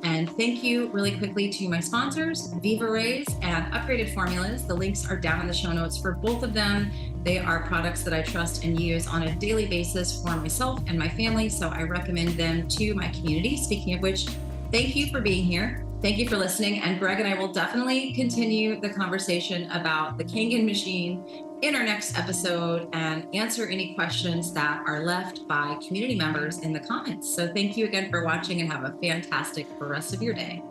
Speaker 1: And thank you really quickly to my sponsors, Viva Rays and Upgraded Formulas. The links are down in the show notes for both of them. They are products that I trust and use on a daily basis for myself and my family, so I recommend them to my community. Speaking of which, thank you for being here. Thank you for listening. And Greg and I will definitely continue the conversation about the Kangen machine in our next episode and answer any questions that are left by community members in the comments. So thank you again for watching and have a fantastic rest of your day.